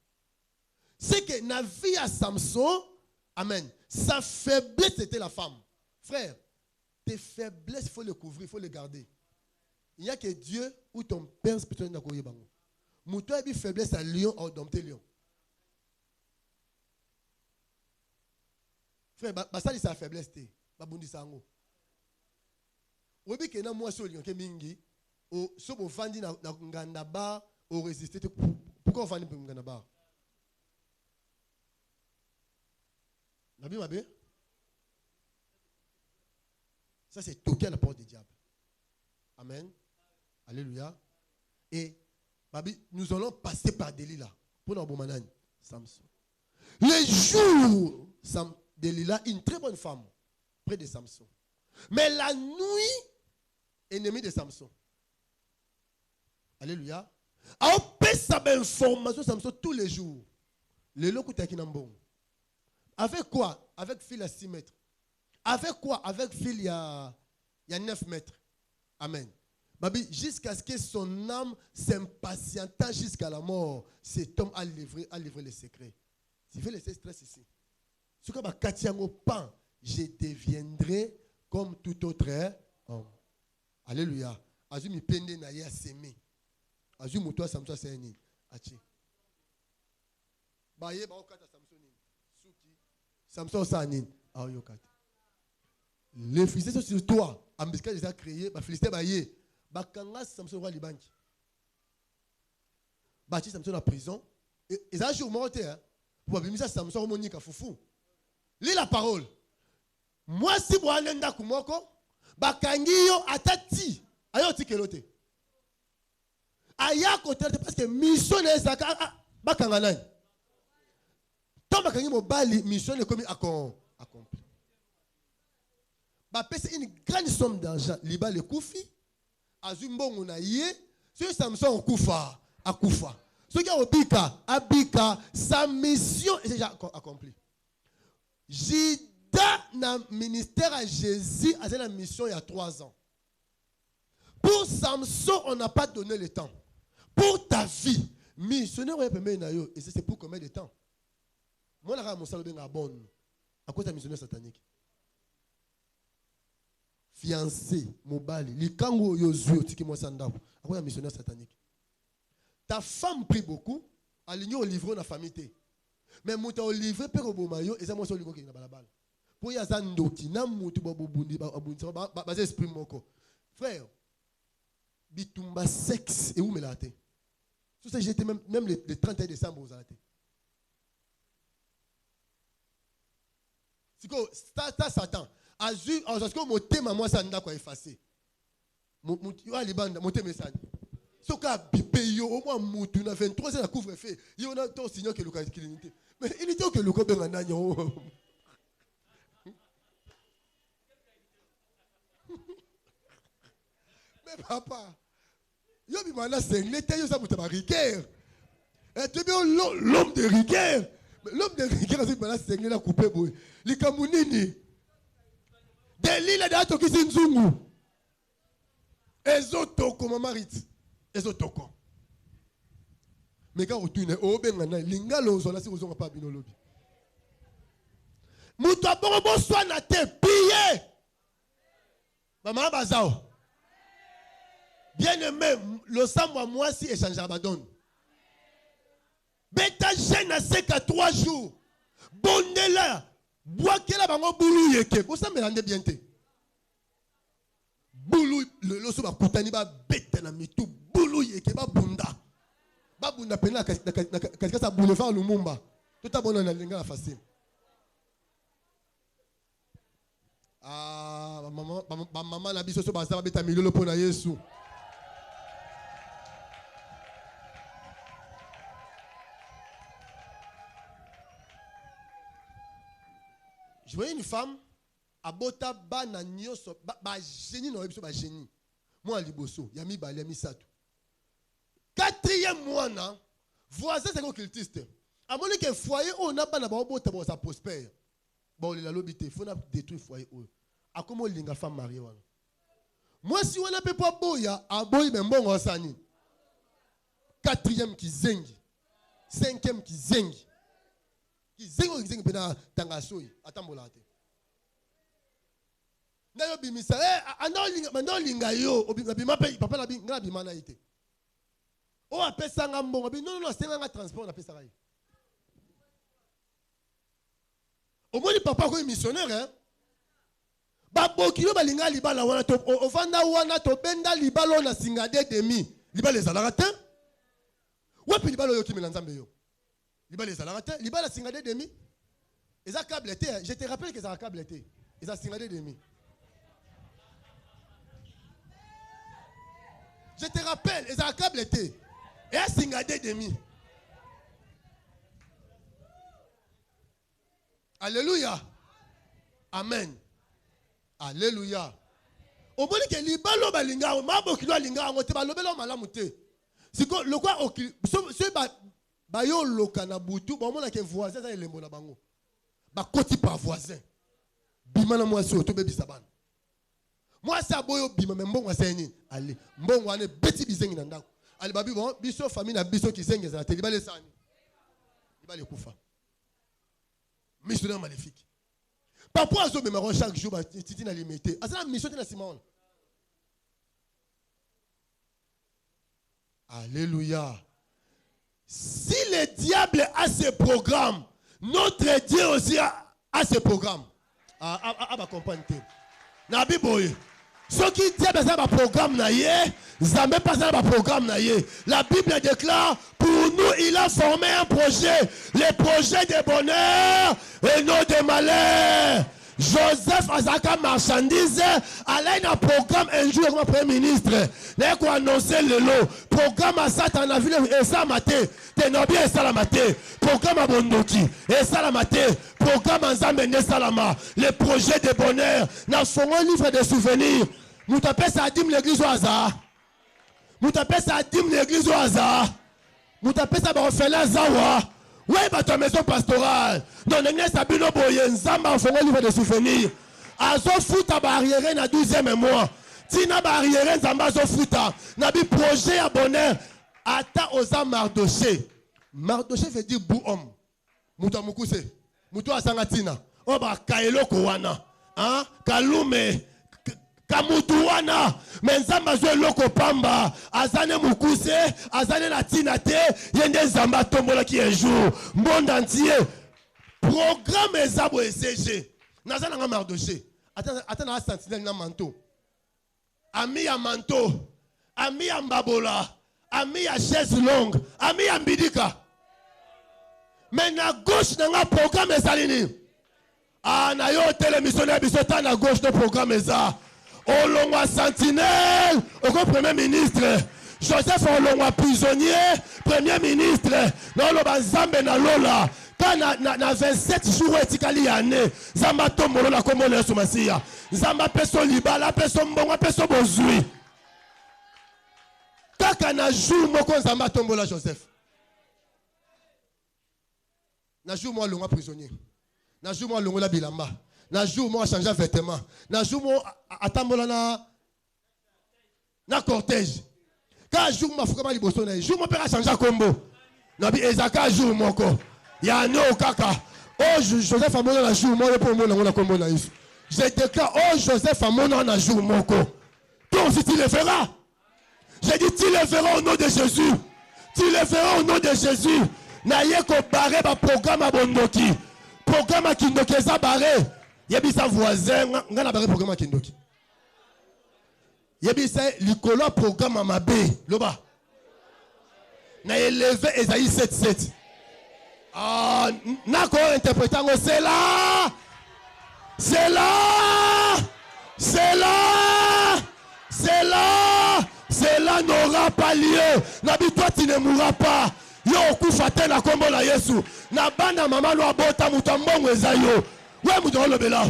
C'est que na vie à Samson, amen. Sa faiblesse c'était la femme. Frère, tes faiblesses il faut les couvrir, il faut les garder. Il n'y a que Dieu ou ton père spirituel n'a pas bango. Mouton a une faiblesse à lion ou dompter lion. Frère, ça c'est sa faiblesse té. Ba bondi sango. Obi ke na moi so lion ke mingi. O so bo fandi na nganda ba o résister. Pourquoi on fandi pour nganda ba? Nabi mabe. Ça c'est toquer à la porte du diable. Amen. Alléluia. Et Babi, nous allons passer par Delilah. Pour nous, Samson. Le jour, Delilah, une très bonne femme, près de Samson. Mais la nuit, ennemi de Samson. Alléluia. On peut savoir information Samson tous les jours. Le loco takinambon. Avec quoi? Avec fil à 6 mètres. Avec quoi? Avec fil il y a 9 mètres. Amen. Babi, jusqu'à ce que son âme s'impatienta jusqu'à la mort, cet homme a livré les secrets. Si vous laissez stress ici. Ce que je deviendrai comme tout autre homme. Alléluia. Azumi pende na ya semi. Azumi muto Samson seni. Achi. Baye ba okata Samson ni. Suki. Samson sanin. Aoyokata. Les Philistins sur toi. Ambiska déjà créé. Ba Philistins baye. Ba kanga Samson roi libanki. Bati Samson en prison. Et ça jour morte hein. Pour abimisa Samson monika foufou. Lis la parole. Moi si bo anenda kumoko. Bakangiyo atati ayo tikelote aya côté parce que mission est ça bakanga nani tant bakangi mobali mission est comme accompli ba pèse une grande somme d'argent liba le kufi azumbongo na ye sur Samson kufa akufa ce qui obika abika sa mission est déjà accomplie. Dans le ministère à Jésus, à la mission il y a 3 ans. Pour Samson, on n'a pas donné le temps. Pour ta vie, missionnaire, et c'est pour combien de temps? Moi, je suis bon. À cause de la missionnaire satanique. Fiancé, mobile, les kango yozuo, tiki moi sanda. À cause de la missionnaire satanique. Ta femme prie beaucoup, à l'union au livre na famille. Mais mouta au livre, père au bomayo, et ça moi sur le livre qui est dans la balle. Pour y avoir un document, basé esprit moko. Frère, bitumba sexe et où me l'a été. Tout ça, j'étais même le 31 décembre aux athées. C'est quoi, Satan. Azur, en ce que mon thème, moi, ça n'a pas effacé. Mon thème est ça. Ce cas, bipé, au moins, moutou, na 23 ans, la couvre-feu. Il y a un temps signal que le cas est clinique. Mais il dit que le cas est un agneau. Mais papa, yo bi mana sengle te yo sa muta rigueur. Et tu bien l'homme de rigueur. L'homme de rigueur c'est mana sengle la couper boy. Li kamunini. Delila da to kisinzungu. Ezotoko mamarit. Ezotoko. Mais quand on tourne o benga lingalo zo la si ozonga pa bino lobi. Mutu abongo so na te piller. Maman bazao. Bien aimé, le sang moi si échange abandonne. Beta jeune à 5 à 3 jours. Bondela. Bois que la bango boulou yeke. Vous savez me bien te. Boulou le loso ba kutani ba bête na mitu. Boulou yeke ba bunda. Ba bunda pena ka sa boulevard Lumumba. Tout a bon na linga facile. Ah maman na biso so ba za beta milolo pona Yesu. Je voyais une femme, à bota ba na nyoso, ba génie na yebiso ba génie. Moi liboso, yami ba yami satou. 4e mois na, voisin c'est occultiste. À mon que foyer on a pas na ba bota ba ça prospère. Bon la lobité, faut na détruire foyer o. A comment linga femme mariée wana. Moi si on a peut pas boya, a boy ben bon osani. 4e qui zengi. 5e qui zengi. Zengi pena tangasoi atambola te na yo bimisa anolinga yo obima pe papa na binga bima na ite o apesa nga mbongo non senga nga transport na pesa kai o moni papa ko missionnaire hein ba bokilo balinga libala wana to ofanda wana to benda libalo na singa de demi libala ezalaka te wapi libalo yo kimela nzambe yo libala ezalaka te libala singa de demi eza câble te je te rappelle que ça câble te eza singa de demi je te rappelle eza câble te Et à Singade demi. Alléluia. Amen. Alléluia. Au moment que libalo balinga, mabo kilo linga ngote balobelo malamu te. Siko lokwa oki so ba yo lokana butu, ba mona ke voisin ça elembo na bango. Ba koti par voisin. Bimana moi so to bebi sabana. Moi ça boyo bima mbongo senyi. Allez, mbongo ane beti bizengi na ndako. Ali babi bon, biso famille na biso ki zengeza na telibale sani. Libale kufa. Missionnaire maléfique. Papa azo me chaque jour titi na limité. Asa mission na Simon. Alléluia. Si le diable a ses programmes, notre Dieu aussi a ses programmes. Ah comprendre. Na Bible. Ce qui diable a un programme na yé, Zambé pas un programme na yé. La Bible déclare pour nous il a formé un projet, le projet de bonheur et non de malheur. Joseph Azaka marchandise, allait un programme un jour comme premier ministre. N'est quoi annoncer le lot. Programme à Satan a vu et ça maté. Tenobi et Salamate. Programme à Bondoki et Salamate. Programme à Zambene Salama. Le projet de bonheur. Dans son livre de souvenirs. Nous tapons ça à dim l'église au hasard. Nous tapons ça à dim l'église au hasard. Nous tapons ça à Orphelin Zawa. Oui, bah ta maison pastorale. Dans l'église à Bino Boyen, Zamba en fonction livre de souvenirs. Azo futa barrière na 12e mois. Tina barrière Zamba zo futa. Nabi projet à bonheur. Ata oza Mardoché. Mardoché veut dire bou homme. Mouta mukuse. Mouto asanga tina. Oba kaelo kowana. Hein? Kalume. Kamutuwana. Menzamba zo loko pamba. Azane mukuse. Azane na tina te. Yende Zamba tombola qui un jour. Monde entier. Programme ezabo ECG. Nazana nga Mardoché. Attends na sentinelle na manteau. Ami ya manteau. Ami ya mbabola. Ami ya chaise longue. Ami ya mbidika. Mais na gauche na nga programme ezalini. Ah na yo télémissionnaire bisota na gauche de programme eza. Olongwa sentinelle. Oko premier ministre. Joseph Olongwa prisonnier. Premier ministre. Na oloba Nzambe na lola. Quand na 27 jours etikali yane. Zamba tombolo la kombo na Somasia. Zamba peso libala peso mbongo peso bozui. Kaka na jour moko Nzamba tombola Joseph. Na jour moi longa prisonnier. Na jour moi longa bilamba. Na jour moi changer vêtement. Na jour moi atambola na cortège. Ka jour moi fuka mali boso na jour moi père changer combo. Na bi ezaka jour moko. Ya no kaka. Oh Joseph amona na jour moi pour mona na combo na isu. Je déclare oh Joseph amona na jour moko. Toi aussi tu le feras. J'ai dit, tu le feras au nom de Jésus. Tu le feras au nom de Jésus. Naye ko barre ba programme à Bondoki. Programme à Kindoki ça barre. Yebi sa voisin nga na barre programme à Kindoki. Yebi sa likolo programme à Mabé. Loba. Na élevé Esaïe 7:7. Ah, na ko interprétant c'est là. C'est là. C'est là. C'est là. Cela n'aura pas lieu. Nabi toi tu ne mourras pas. Yo okufa te na kombo na Yesu. Na bana mama lo abota mutambongo ezayo. We mutu na lobela.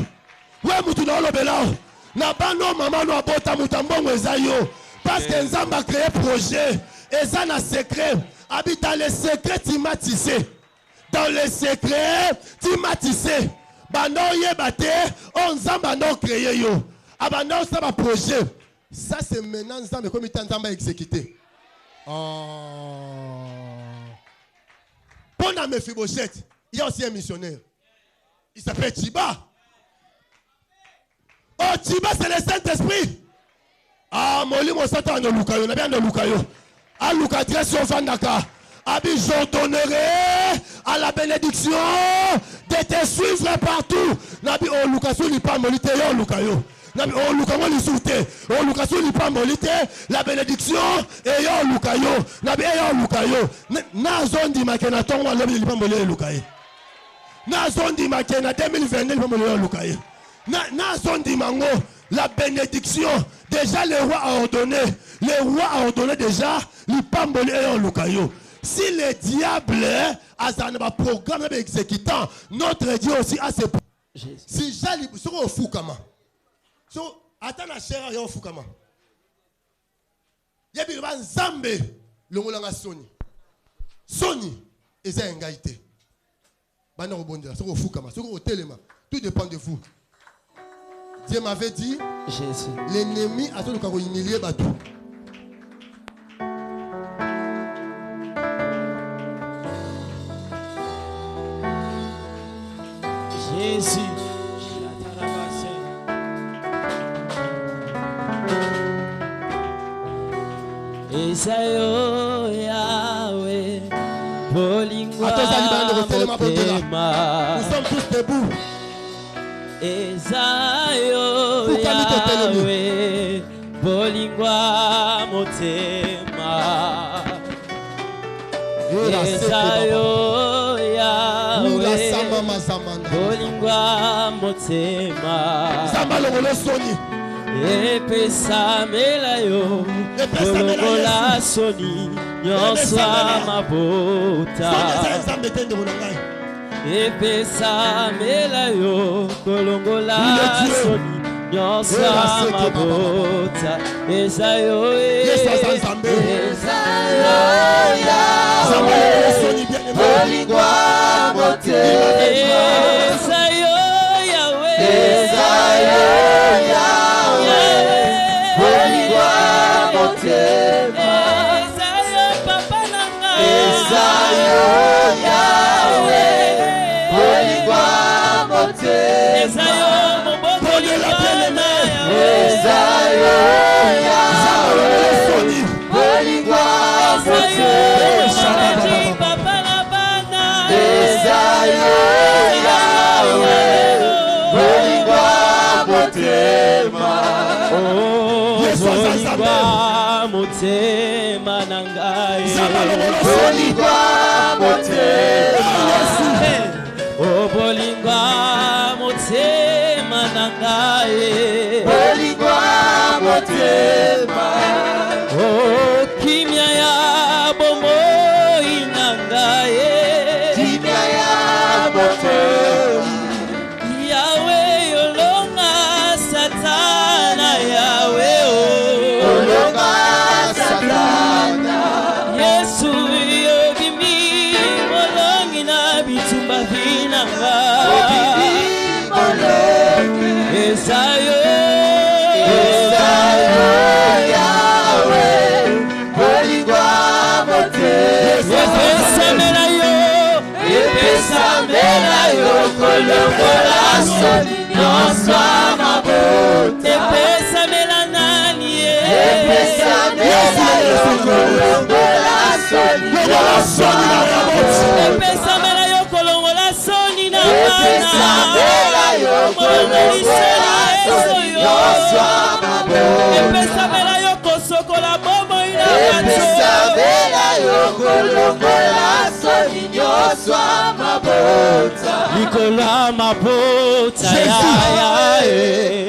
We mutu na lobela. Na bana mama lo abota mutambongo ezayo. Parce que Nzamba a créé projet. Et ça na secret. Habite dans les secrets tu m'as tissé. Dans les secrets tu m'as tissé. Bando yebate on Nzamba no créé yo. Abando ça va projet. Ça c'est maintenant Nzamba comme il t'entend exécuter. Pendant Mephibosheth, il y a aussi un missionnaire. Il s'appelle Chiba. Oh Chiba c'est le Saint-Esprit. Ah Moli mon Satan no lukayo, na bien no lukayo. A Lucadre sur Vandaka. Abi j'ordonnerai à la bénédiction de te suivre partout. Nabi oh lukaso li pa molite yo lukayo. Oh Lukayo li soute. Oh Lukayo li pa molite. La bénédiction et yo Lukayo. Nabi yo Lukayo. Na zondi makena tongo lobi li pa molite Lukayo. Na zondi makena 2022 li pa molite Lukayo. Na zondi mango la bénédiction. Déjà le roi a ordonné. Le roi a ordonné déjà lipamboli eyo lukayo. Si le diable a un programme exécutant, notre Dieu aussi a ses. Si j'allais sur au fou comment. So attends la chair ya au fou comment. Yebi ba nzambe longolanga soni. Soni eza engalité. Bana rebondir sur au fou comment, sur au téléma. Tout dépend de vous. Dieu m'avait dit Jésus. L'ennemi a tout le cas humilier batou. Jésus. Esayo Yahweh, Bolingwa Motema. Nous sommes tous debout. Esayo Yahweh, Bolingwa Motema. Esayo Yahweh, Bolingwa Motema. Zamalongolo soni. Epesa melayo, kolongola soni, nyonsa mabota. Epesa melayo, kolongola soni, nyonsa mabota. Esayo Bolingwa Motema. Esayo Yahweh, Esayo Bolingwa Motema. Esayo Papa Nanga, Esayo Yahweh, Bolingwa Motema. Esayo Moboko Lilana, Esayo Yahweh, Bolingwa Esayo Papa Nabana, Esayo Yahweh, Bolingwa Motema. Bolingwa Motema Nangai, Bolingwa Motema. Oh Bolingwa Motema Nangai, Bolingwa Motema. Oh kimya ya bomoi Nangai, Kimya ya Motema. Yahweh yolonga Satana, Yahweh Olonga Satana. Yesu yogimi molongi na bitumba vinanga. Esayo Yahweh, Bolingwa Motema. Epesa melayo, kolongola soni, nyonsa mabota. Epesa mela nani ye? Epesa melayo, kolongola soni, nyonsa mabota. Epesa melayo, kolongola soni na Epesa melayo, kolongola soni, nyonsa mabota. Epesa melayo, kosokola bomo ina Epesa melayo, kolongola soni, nyonsa mabota. Likola mabota ya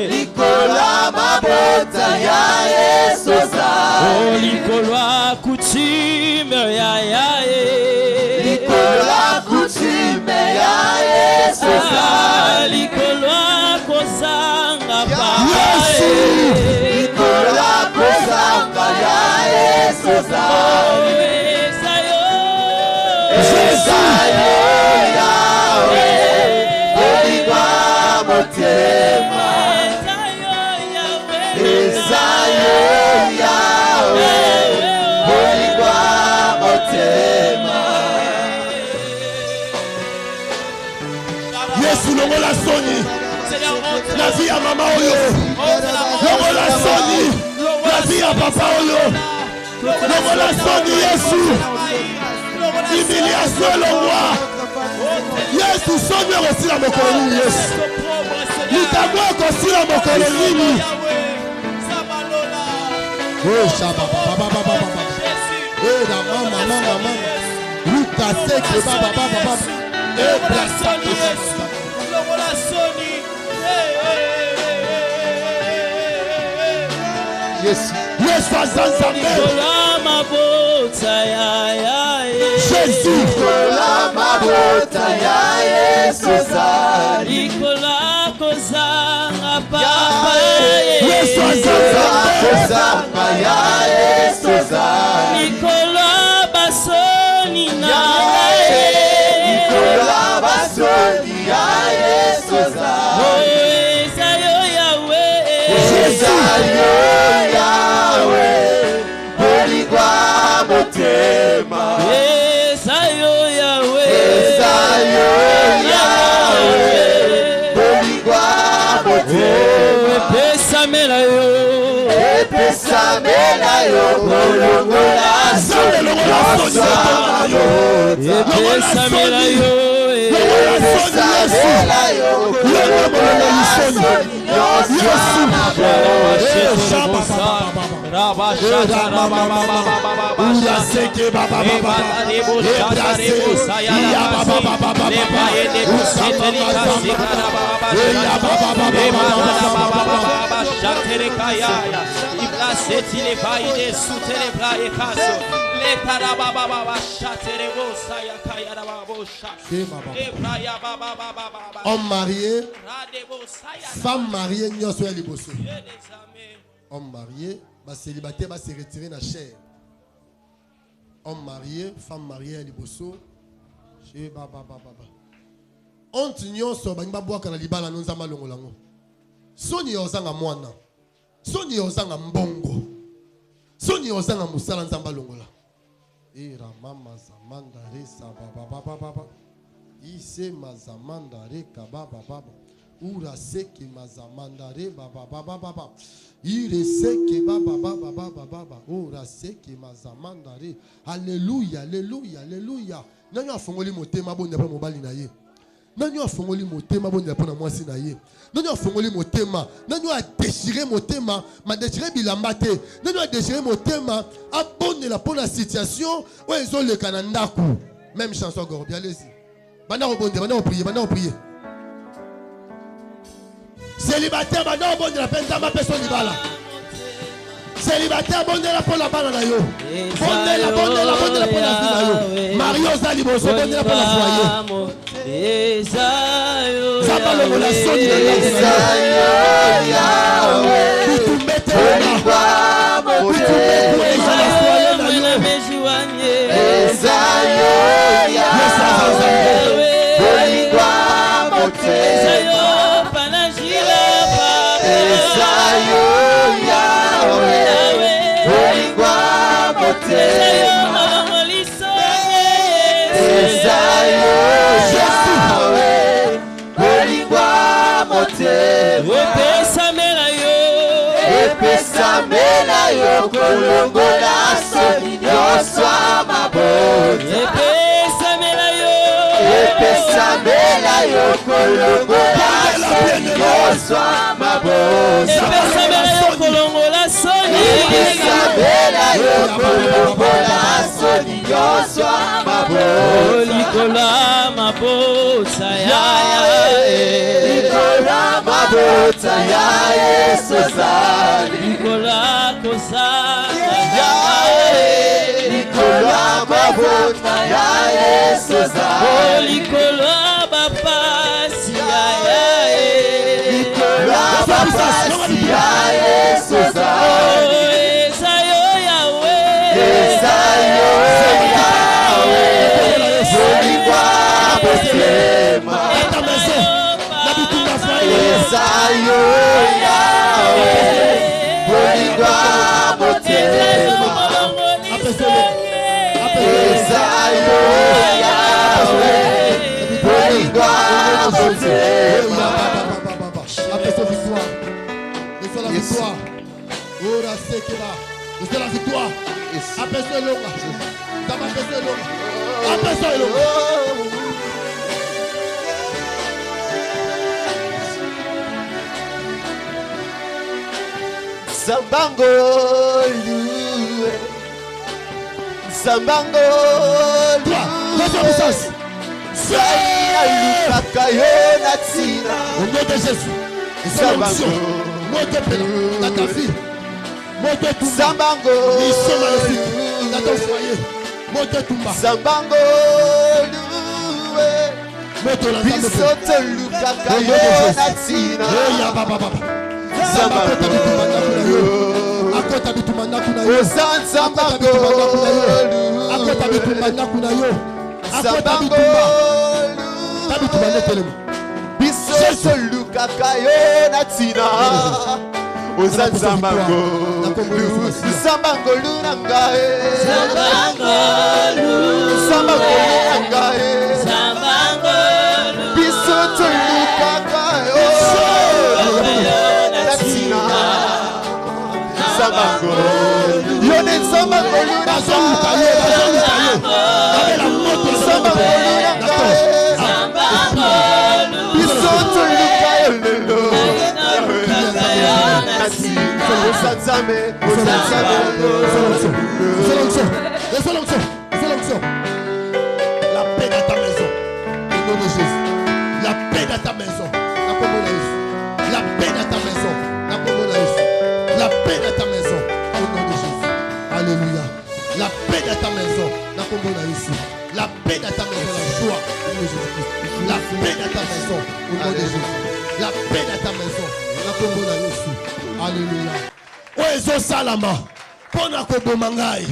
Likola mabota ya Yesoza. Oh likolwa kuchime ya Likola kuchime ya Yesoza. likolwa kozanga pa Likola kozanga ya Yesoza. Esayo Yahweh, Bolingwa Motema. Esayo Yahweh, Bolingwa Motema. Yesu longola soni. La vie ya mama oyo. Longola soni. La vie ya papa oyo. Longola soni Yesu. Humiliation longwa. Yesu soni okosila mokolo nini Yesu. Likambo okosila mokolo nini. Oh shaba baba baba baba. Eh la mama mama mama. Luka seke baba baba baba. Eh blasa Yesu. Longola soni. Yesu azanzambe. Likola mabota mabota ya Jésus. Likola mabota ya Yesu zali. Likola kozanga papa Yesu kozanga ya Yesu zali. Likola basoni na Likola basoni ya Yesu zali. Ezayo Yahweh Ezayo Yahweh Boligwa motema. Ezayo Yahweh Ezayo Yahweh Boligwa motema. Epesamela yo Epesamela yo kolongola soni nyonso mabota. Epesamela yo Epesamela yo kolongola soni nyonso Homme marié, femme mariée, nous sommes les bosseux. Homme marié, célibataire va se retirer dans la chair. Homme marié, femme mariée, les bosseux. On t'ignon sur Bangba Boaka na Libala non zama longolango. Soni ozanga mwana. Soni ozanga mbongo. Soni ozanga musala nzamba longola. Ira mama zamanda resa baba. Ise mazamanda re kababa baba. Ura seke mazamanda re baba. Ire seke baba. Ura seke mazamanda re. Alléluia, alléluia, alléluia. Nanyo afongoli motema bonde pa mobali na ye. Nanyo afongoli motema bonde pa na mwasi na ye. Nanyo afongoli motema. Nanyo a déchiré motema, ma déchiré bilamba te. Nanyo a déchiré motema, a bonne la pour la situation où ils ont le kanandaku. Même chanson gorbi, allez-y. Maintenant on prie. Célibataire, maintenant on bonne la peine dans ma personne libala. Célibataire, bonne la pour la balle na yo. Bonne la pour la vie na yo. Mario Zaliboso, bonne la pour la foyer. Ezayo Zabalo la soni na yo. Ezayo Yahweh Boligwa motema. Ezayo Yahweh Boligwa motema. Ezayo Yahweh Boligwa motema. Ezayo Yahweh Boligwa motema. Epesamela yo kolongola soni nyonso mabota. Epesamela yo kolongola soni nyonso mabota. Epesamela yo kolongola soni. Epesamela yo kolongola soni nyonso mabota. Likola mabota ya Likola mabota ya Yesu zali. Likola kozanga Likola mabota ya Yesu zali. Likola bapasi Likola bapasi ya Yesu zali. Ezayo Yahweh Ezayo Yahweh Boligwa motema. Ezayo Yahweh Boligwa motema. Ezayo Yahweh Boligwa motema. Après victoire. Laissez la victoire. Ora sekeba. Laissez la victoire. Après longa. Ça va faire longa. Après longa. Sambango loué. Sambango loué. Soya lukaka yo na tina. Au nom de Jésus. Sambango. Moi de pela. Dans ta vie. Moi de tout. Sambango. Mission maléfique. dans ton foyer. Moto Tumba. Zambango loué. Moto la Nzambe. Bisoto lukaka yo natina. Ya baba baba. Zambango loué. Akota bitumanda kuna yo. Zambango loué. Akota bitumanda kuna yo. Akota Zambango bitumba. loué. Tabitumanda telemo. Bisoto lukaka yo natina. Zambango loué. Zambango loué nangae. Zambango Zambango nangae. Zambango Bisoto lukaka yo natina. Zambango yone Zambango loué Bazoluka yo, bazoluka yo. Avec la moto Zambango loué nangae. Zambango Bisoto lukaka yo lelo. Osanzame, la paix dans ta maison. Au nom de Jésus. La paix dans ta maison. La paix dans ta maison. La paix dans ta maison. Au nom de Jésus. Alléluia. La paix dans ta maison. La paix dans ta maison. La joie. Au nom de Jésus. La paix dans ta maison. Au nom de Jésus. La paix dans ta maison. Alléluia. Oezo salama. Pona koboma ngai.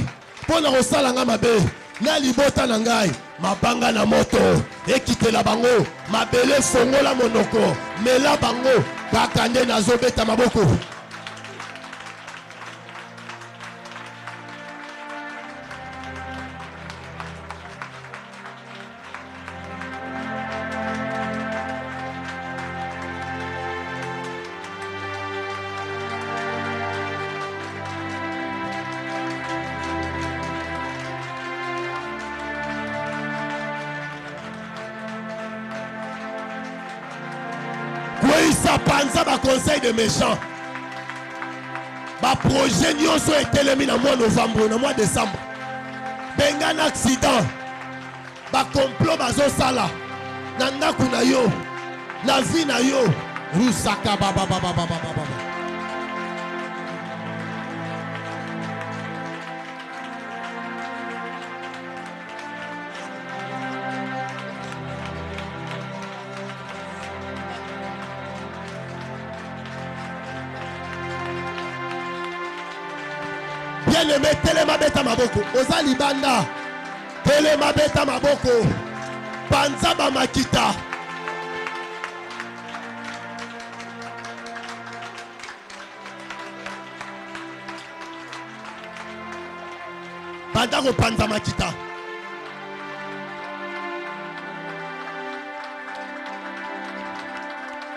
Pona kosala nga mabe. Na libota na ngai. Mabanga na moto. Ekitela bango. Mabele fongola monoko. Mela bango. Kaka nde nazobeta maboko. Ça panza ba conseil de méchants. Ba projet nyonso etelemi na mois novembre, na mois décembre. Benga na accident. Ba complot bazo sala. Na ndaku na yo. Na vie na yo. Rusaka baba baba baba baba. Bien-aimé, telema beta maboko. Oza libanda. Telema beta maboko. Panza ba makita. Banda ko panza makita.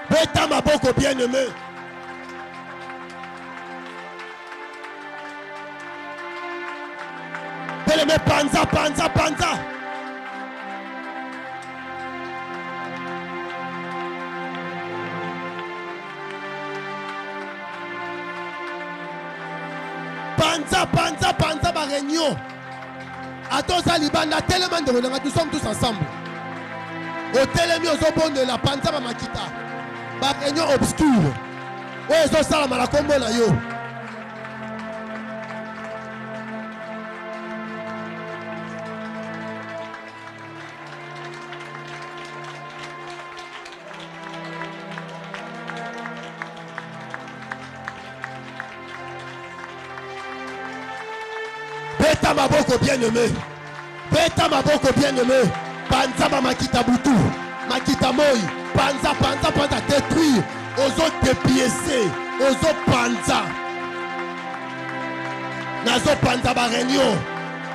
Beta maboko, bien-aimé. Mais panza, panza, panza. Panza, panza, panza, ma réunion. Attends, ça, Libanda, tellement de renard, nous sommes tous ensemble. Au télémi, aux obons de la panza, ma makita. Ma réunion obscure. Oh, ils ont ça, la combo, là, yo. Beta maboko bien-aimé. Beta maboko bien-aimé. Panza ba makita butu. Makita moi. Panza, panza, panza. Détruire. Ozo dépiécer. Ozo panza. Nazo panza ba réunion.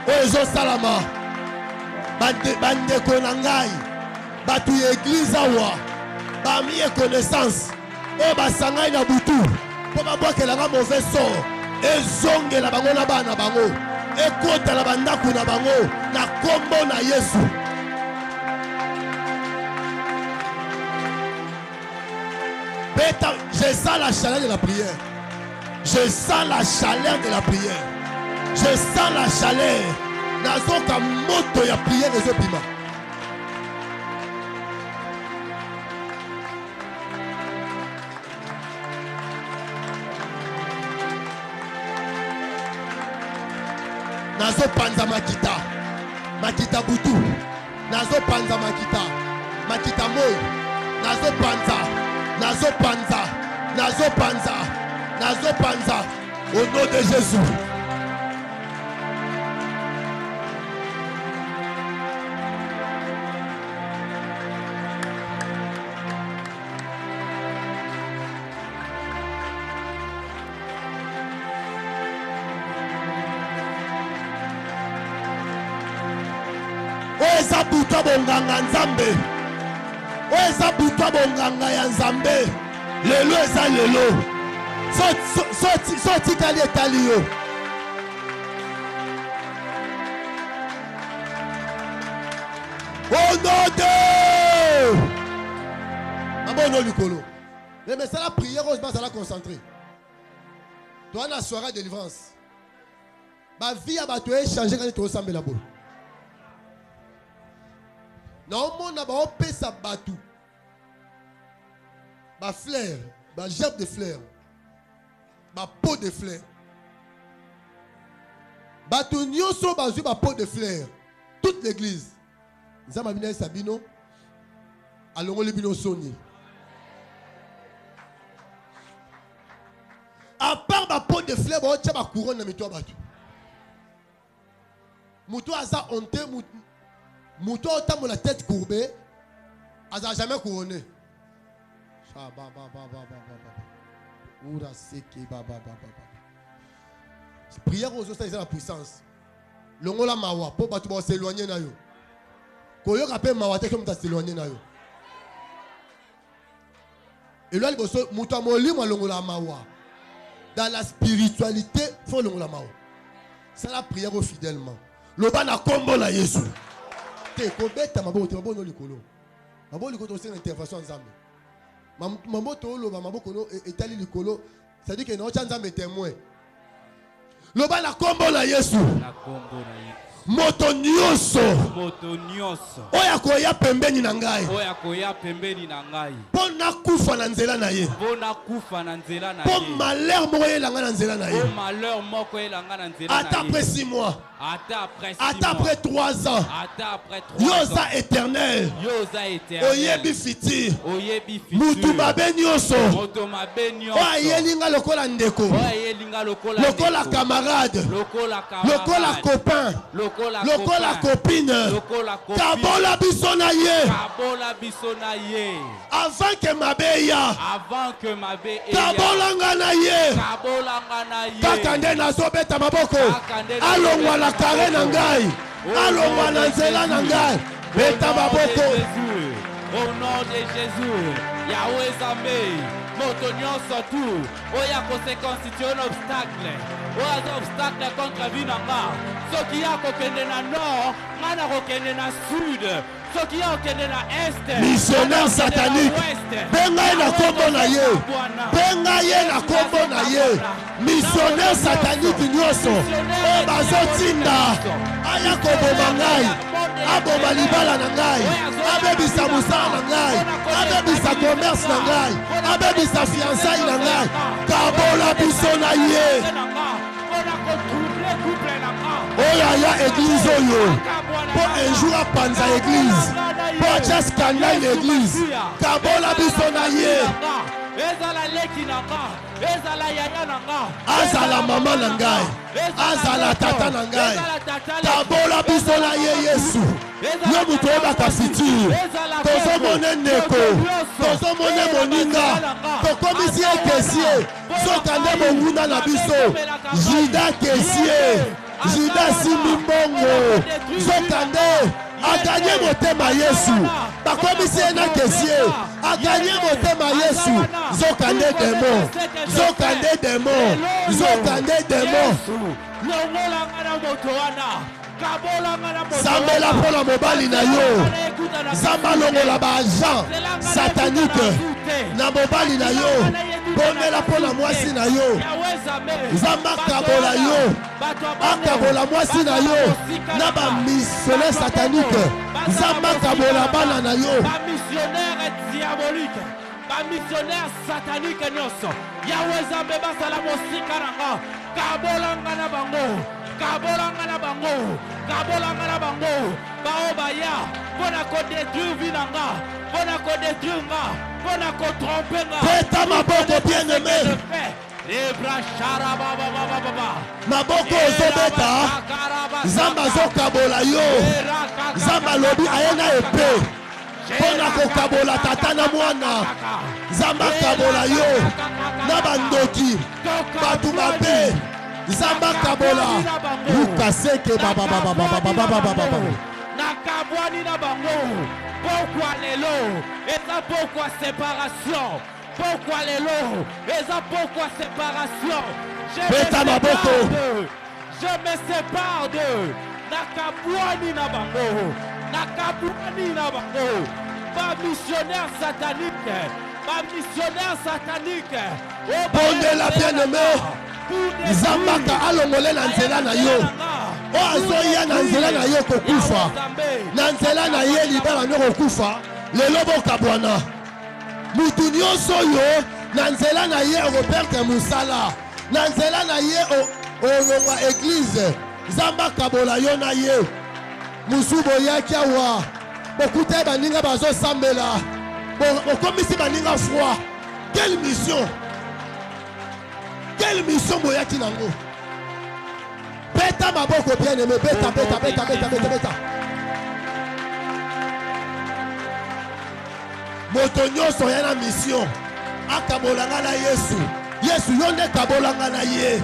Ozo salama. Bande konangai. Batu église awa. Ba miye connaissance. O ba sangai na butu. Po ba boke la mauvais sort. Ezonge la bango na bana bango. Ekota la bandaku na bango na kombo na Yesu. Beta, je sens la chaleur de la prière. Je sens la chaleur de la prière. Je sens la chaleur. Nazoka moto ya prière des opima. Nazo panza makita. Makita butu. Nazo panza makita. Makita moi. Nazo panza. Nazo panza. Nazo panza. Nazo panza. Au nom de Jésus. Oeza buta bonganga nzambe. Oeza buta bonganga ya nzambe. Lelo eza lelo. So tikali etali yo. Au nom de Mabono likolo. Mais c'est la prière, on va la concentrer. Toi, la soirée de délivrance. Ma vie a battu et changé quand tu ressembles là-bas. Non, mon abord pèse sa batou. Ma fleur, ma gerbe de fleurs, ma peau de fleurs. Batou nyoso bazu ma peau de fleurs. Toute l'église. Nous avons amené Sabino. Allons le bino soni. À part ma peau de fleurs, on tient ma couronne dans mes toits battus. Moutou a ça honte, moutou a la tête courbée, a ça jamais couronné. Prière aux autres, c'est la puissance. Le mot la mawa, pour battre s'éloigner na yo. Koyo rappelle mawa, t'es comme t'as s'éloigné na yo. Et là, il faut moutou moli moi le mot la mawa. Dans la spiritualité, il faut le mot la mawa. C'est la prière fidèlement. Le ban a combo la Yesu. Te kobeta mabo te mabo no likolo. Mabo likolo c'est une intervention nzambe. Mabo to lo mabo kono etali likolo, ça dit que no nzambe témoin. Le ban a combo la Yesu. La combo na Yesu. Moto nyonso. Moto nyonso. Oya koya pembeni na ngai. Oya koya pembeni na ngai. Pona kufa na nzela na ye. Pona kufa na nzela na ye. Po malheur moko elanga na nzela na ye. Po malheur moko elanga na nzela na ye. Ata après 6 mois. Ata après 6 mois. Ata après 3 ans. Ata après 3 ans. Yoza éternel. Yoza éternel. Oyebi fiti. Oyebi fiti. Mutu mabe nyonso. Mutu mabe nyonso. Oya yelinga lokola ndeko. Oya yelinga lokola ndeko. Lokola camarade. Lokola camarade. Lokola copain. Lokola copine. Lokola copine. Kabola biso na ye. Kabola biso na ye. Avant que mabe ya. Avant que mabe ya. Kabolanga na ye. Kabolanga na ye. Kakande nazobeta maboko. Alongwa la kare na ngai. Alongwa na nzela na ngai. Beta maboko. Au nom de Jésus. Yahweh Zambé. Moto nyonso tu. Oya kose constitue un obstacle. Oya obstacle contre vie na nga. Soki ya kokende na nord, ngana kokende na sud. Soki ya kokende na est. Missionnaire satanique. Benga na kombo na ye. Benga ye na kombo na ye. Missionnaire satanique nyonso. O bazotinda. Aya koboma ngai. Aboma libala na ngai. Abebisa musala na ngai. Abebisa commerce na ngai. Abebisa fiançailles na ngai. Kabola biso na ye. Oya ya église oyo. Pour un jour à panza église. Pour just canal l'église. Kabola biso na ye. Azala mama na ngai. Azala tata na ngai. Kabola biso na ye Yesu. Yo muto obaka futur. Tozo mone ndeko. Tozo mone moninga. Tokomisi ekesier. Sokande monguna na biso. Jida kesier. Jida simimbongo. Sokande. Aganye motema Yesu. Bakomisi ena kesier. Aganye motema Yesu. Zokande démon. Zokande démon. Zokande démon. Zambela pona mobali na yo. Zamba longola ba agent satanique na mobali na yo. Bonela pona mwasi na yo. Zamba kabola yo. Akabola mwasi na yo. Na ba missionnaire satanique. Zamba kabola bana na yo. Ba missionnaire diabolique. Ba missionnaire satanique nyonso. Yahweh Zambé basala mosika nanga. Kabola ngana bango. kabolanga na bango, kabolanga na bango, baobaya, pona ko détruire vinanga, pona ko détruire nga, pona ko tromper nga. Peta maboko bien-aimé. Maboko ozobeta, Zamba zokabola yo, Zamba lobi ayena epe, pona kokabola tata na mwana, Zamba kabola yo, na bandoki, batu mabe, Zamba kabola, lukaseke baba baba baba baba baba baba. Nakabwani na bango, pourquoi lelo, et ça pourquoi séparation. Pourquoi les lots? Et ça pourquoi séparation? Je me sépare d'eux. Nakabwani na bango. Nakabwani na bango. Pas missionnaire satanique. Pas missionnaire satanique. Bonde la bien-aimée. Zambaka alongole na nzela na yo. O azoya na nzela na yo kokufa. Na nzela na ye libala no kokufa. Lelo bokabwana. Mutu nyonso yo na nzela na ye operte musala na nzela na ye olongwa église Zamba kabola yo na ye musu boyaki awa bokuta baninga bazosambela bokomisi baninga froid. Quelle mission boyaki nango? Beta maboko bien-aimé, beta beta beta beta beta beta. Moto nyonso ya na mission akabolanga na Yesu. Yesu yo nde kabolanga na ye.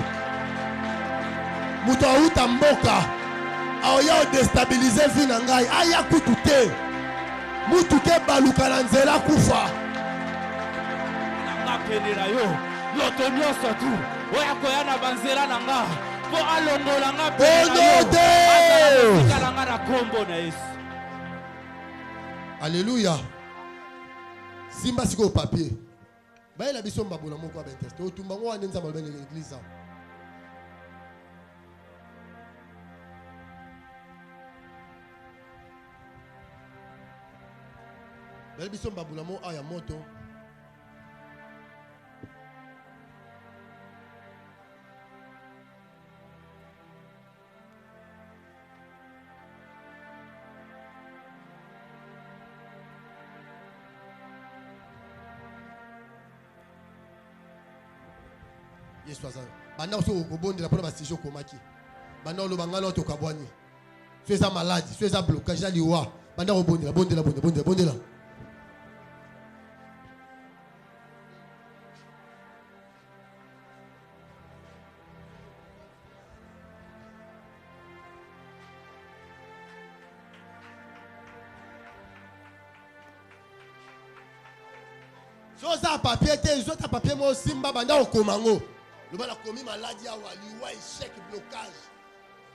Moto auta mboka aoya odestabilize vi na ngai aya kutu te. Mutu ke baluka na nzela kufa. Nanga penela yo. Moto nyonso tu oya koya na banzela na nga po alongola nga penela yo. Atalanga na kombo na Yesu. Alléluia. Simba siko papier. Baye la biso mbabula moko ba teste. Otumba ngo anenza malbene l'église. Baye biso mbabula mo aya moto. Banda so obondela pour basijo komaki. Banda lo bangala to kabwani. Tu es malade, tu es blocage liwa. Banda obondela bondela. Soza papier te, zota papier mo simba banda okomango. Le bala komi maladie awa liwa échec blocage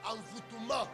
envoûtement